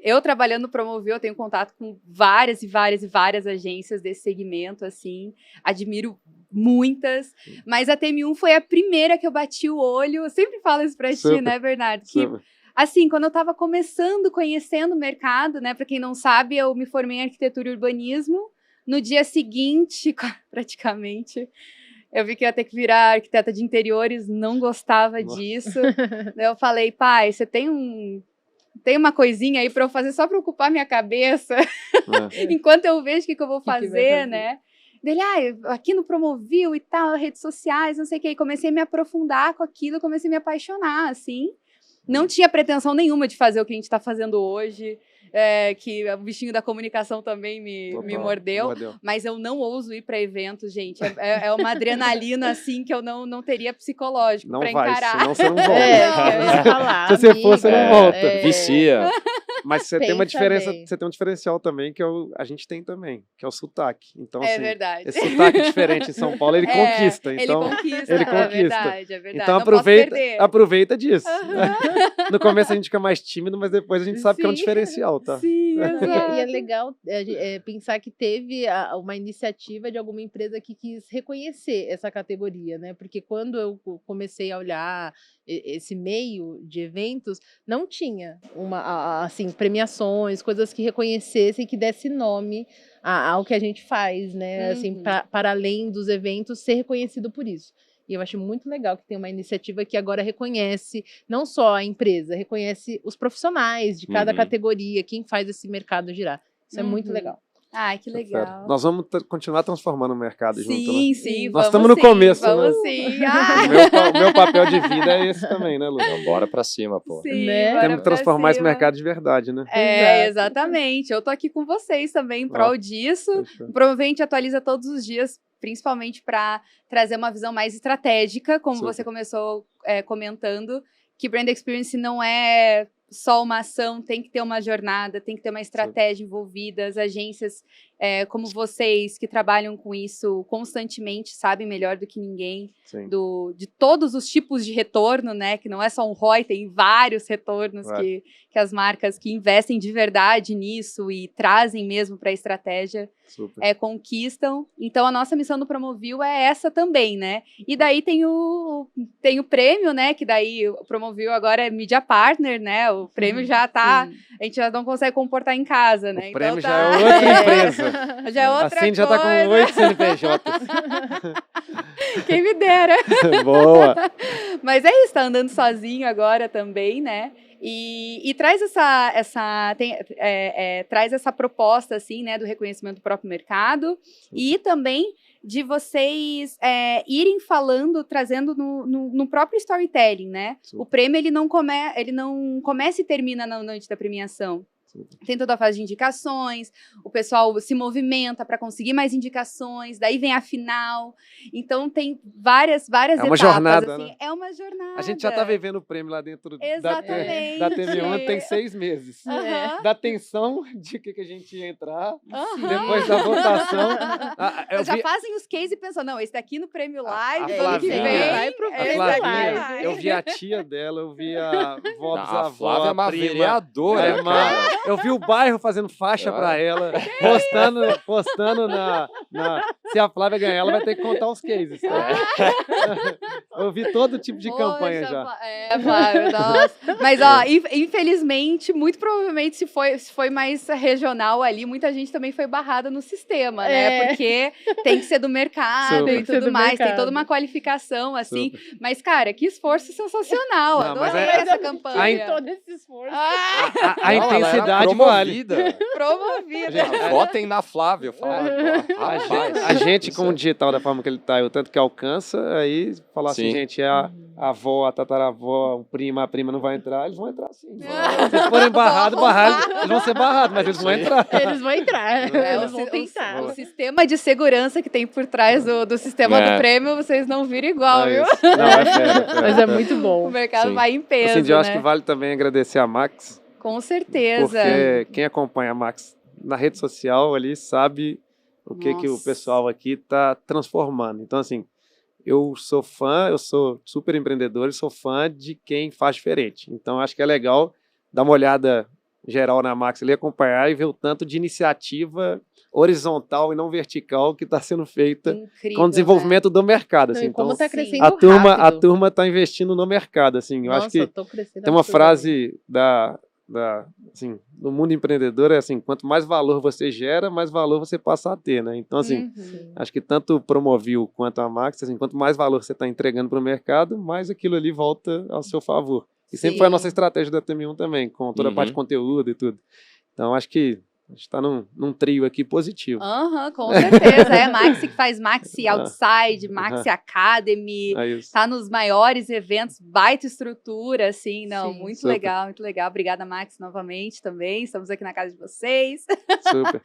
Eu trabalhando no Promovil, eu tenho contato com várias e várias e várias agências desse segmento, assim, admiro muitas, mas a TM1 foi a primeira que eu bati o olho. Eu sempre falo isso pra ti, Super. né, Bernardo? Que Super. assim, quando eu estava começando, conhecendo o mercado, né? Para quem não sabe, eu me formei em arquitetura e urbanismo. No dia seguinte, praticamente, eu vi que ia ter que virar arquiteta de interiores, não gostava Nossa. disso. Daí eu falei, pai, você tem uma coisinha aí para eu fazer só para ocupar minha cabeça, enquanto eu vejo o que eu vou Que vai fazer, fazer? né? Dele, aqui no Promovil e tal, redes sociais, não sei o que. E comecei a me aprofundar com aquilo, comecei a me apaixonar, assim. Não tinha pretensão nenhuma de fazer o que a gente está fazendo hoje, que o bichinho da comunicação também me Total. mordeu. Mas eu não ouso ir para eventos, gente. É uma adrenalina, assim, que eu não teria psicológico Não para vai, encarar. senão você não volta. Eu ia falar, Se você for, você não amiga, volta. Vicia. Mas você tem uma Pensa diferença, bem. você tem um diferencial também, que a gente tem também, que é o sotaque. Então, É assim, verdade. esse sotaque diferente em São Paulo, ele conquista. Então, ele conquista. ele É conquista. verdade, é verdade. então Não posso perder. aproveita disso. No começo a gente fica mais tímido, mas depois a gente sabe que é um Sim. diferencial, tá? Sim, E exato. é legal pensar que teve uma iniciativa de alguma empresa que quis reconhecer essa categoria, né? Porque quando eu comecei a olhar esse meio de eventos, não tinha assim, premiações, coisas que reconhecessem, que desse nome ao que a gente faz, né? Assim, Uhum. para além dos eventos, ser reconhecido por isso. E eu acho muito legal que tem uma iniciativa que agora reconhece não só a empresa, reconhece os profissionais de cada Uhum. categoria, quem faz esse mercado girar. Isso é muito Uhum. legal. Ai, que Tá legal. certo. Nós vamos continuar transformando o mercado junto, Sim, né? sim, Nós vamos estamos no sim, começo, vamos né? sim. Ah, O meu papel de vida é esse também, né, Lu? Então, bora pra cima, pô. sim, Né? bora Temos que pra transformar esse cima. mercado de verdade, né? É, Exato. exatamente. Eu tô aqui com vocês também em prol disso. Fechou. Provavelmente a gente atualiza todos os dias, principalmente para trazer uma visão mais estratégica, como Super. você começou comentando, que Brand Experience não é só uma ação, tem que ter uma jornada, tem que ter uma estratégia envolvida. As agências como vocês, que trabalham com isso constantemente, sabem melhor do que ninguém Sim. de todos os tipos de retorno, né? Que não é só um ROI, tem vários retornos Claro. que as marcas que investem de verdade nisso e trazem mesmo para a estratégia Super. conquistam. Então, a nossa missão do Promovil é essa também, né? E daí tem o prêmio, né? Que daí o Promovil agora é Media Partner, né? O prêmio já tá... Sim. A gente já não consegue comportar em casa, né? O prêmio então, já tá... é outra empresa. Já é outra Assim já tá com coisa. 8 CNPJs. Quem me dera. Boa. Mas é isso, tá andando sozinho agora também, né? E traz traz essa proposta, assim, né, do reconhecimento do próprio mercado e também de vocês irem falando, trazendo no próprio storytelling, né? Super. O prêmio, ele não começa e termina na noite da premiação. Tem toda a fase de indicações, o pessoal se movimenta para conseguir mais indicações, daí vem a final. Então tem várias etapas. uma jornada, assim, né? É uma jornada. A gente já tá vivendo o prêmio lá dentro Exatamente. da TV1 tem 6 meses. Aham. Da tensão de que a gente ia entrar, Aham. depois da votação. Já fazem os cases e pensam, não, esse daqui no Prêmio Live, a ano que Flavinha, vem. vai pro A Prêmio Flavinha, Live. eu vi a tia dela, eu vi a avó dos A avós, Flávia é uma prima, vereadora, a irmã. cara. Eu vi o bairro fazendo faixa pra ela, postando se a Flávia ganhar, ela vai ter que contar os cases. Tá? Eu vi todo tipo de campanha Poxa, já. Flávio, nossa. Mas, ó, infelizmente, muito provavelmente, se foi mais regional ali, muita gente também foi barrada no sistema, né? Porque tem que ser do mercado Super. e Tem que ser tudo do mais, tem mercado. toda uma qualificação, assim. Super. Mas, cara, que esforço sensacional. Não, mas Adorei é- essa campanha. Ai, todo esse esforço. Ah, A Não, ela era intensidade vale. promovida. promovida. Votem na Flávia. Eu falo, rapaz. A gente, com o Isso digital da forma que ele tá, e o tanto que alcança, aí falar assim, Sim. gente, a avó, a tataravó, o primo, a prima não vai entrar, eles vão entrar sim. Se eles forem barrados, eles vão ser barrados, mas eles vão Sim. entrar. Eles vão entrar. É, Eles vão tentar. o sistema de segurança que tem por trás do sistema É. do prêmio, vocês não viram igual, É viu? isso. Não, é fera. Mas é muito O bom. mercado Sim. vai em peso, Assim, eu acho né? que vale também agradecer a Max, Com certeza. porque quem acompanha a Max na rede social ali sabe o que o Nossa. pessoal aqui está transformando. Então, assim, eu sou fã, eu sou super empreendedor e sou fã de quem faz diferente. Então, acho que é legal dar uma olhada geral na Max ali, acompanhar e ver o tanto de iniciativa horizontal e não vertical que está sendo feita Incrível, com o desenvolvimento do mercado. Não, Assim. e como Então, tá sim. crescendo a rápido. turma está investindo no mercado. Assim. Eu Nossa, acho que tô crescendo tem uma absurdamente. frase assim, do mundo empreendedor, é assim, quanto mais valor você gera, mais valor você passa a ter, né? Então, assim, Uhum. acho que tanto o Promovil quanto a Max, assim, quanto mais valor você está entregando para o mercado, mais aquilo ali volta ao seu favor. E sempre foi a Sim. nossa estratégia da TM1 também, com toda a parte de conteúdo e tudo. Então, acho que a gente está num trio aqui positivo. Aham, com certeza. É Maxi que faz Maxi Outside, Maxi Academy. É isso. Tá nos maiores eventos, baita estrutura, assim, não, Sim. muito Super. legal, muito legal. Obrigada, Max, novamente também. Estamos aqui na casa de vocês. Super.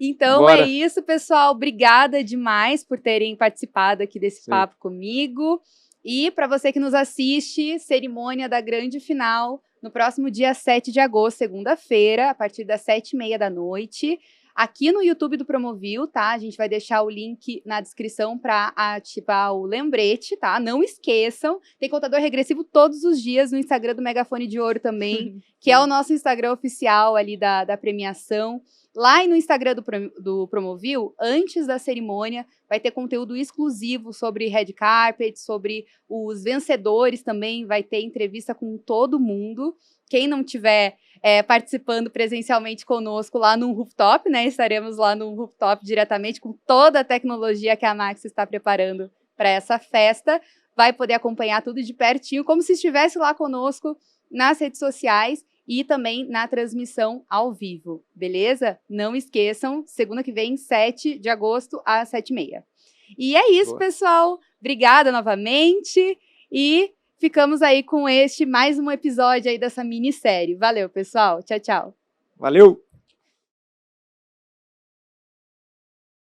Então Bora. é isso, pessoal. Obrigada demais por terem participado aqui desse Sim. papo comigo. E para você que nos assiste, cerimônia da grande final no próximo dia 7 de agosto, segunda-feira, a partir das 7h30 da noite, aqui no YouTube do Promovil, tá? A gente vai deixar o link na descrição para ativar o lembrete, tá? Não esqueçam, tem contador regressivo todos os dias no Instagram do Megafone de Ouro também, que é o nosso Instagram oficial ali da premiação. Lá no Instagram do Promovil, antes da cerimônia, vai ter conteúdo exclusivo sobre Red Carpet, sobre os vencedores também, vai ter entrevista com todo mundo. Quem não tiver participando presencialmente conosco lá no rooftop, né? Estaremos lá no rooftop diretamente com toda a tecnologia que a Max está preparando para essa festa. Vai poder acompanhar tudo de pertinho, como se estivesse lá conosco nas redes sociais e também na transmissão ao vivo, beleza? Não esqueçam, segunda que vem, 7 de agosto, às 7h30. E é isso, pessoal. Obrigada novamente e ficamos aí com mais um episódio aí dessa minissérie. Valeu, pessoal. Tchau, tchau. Valeu!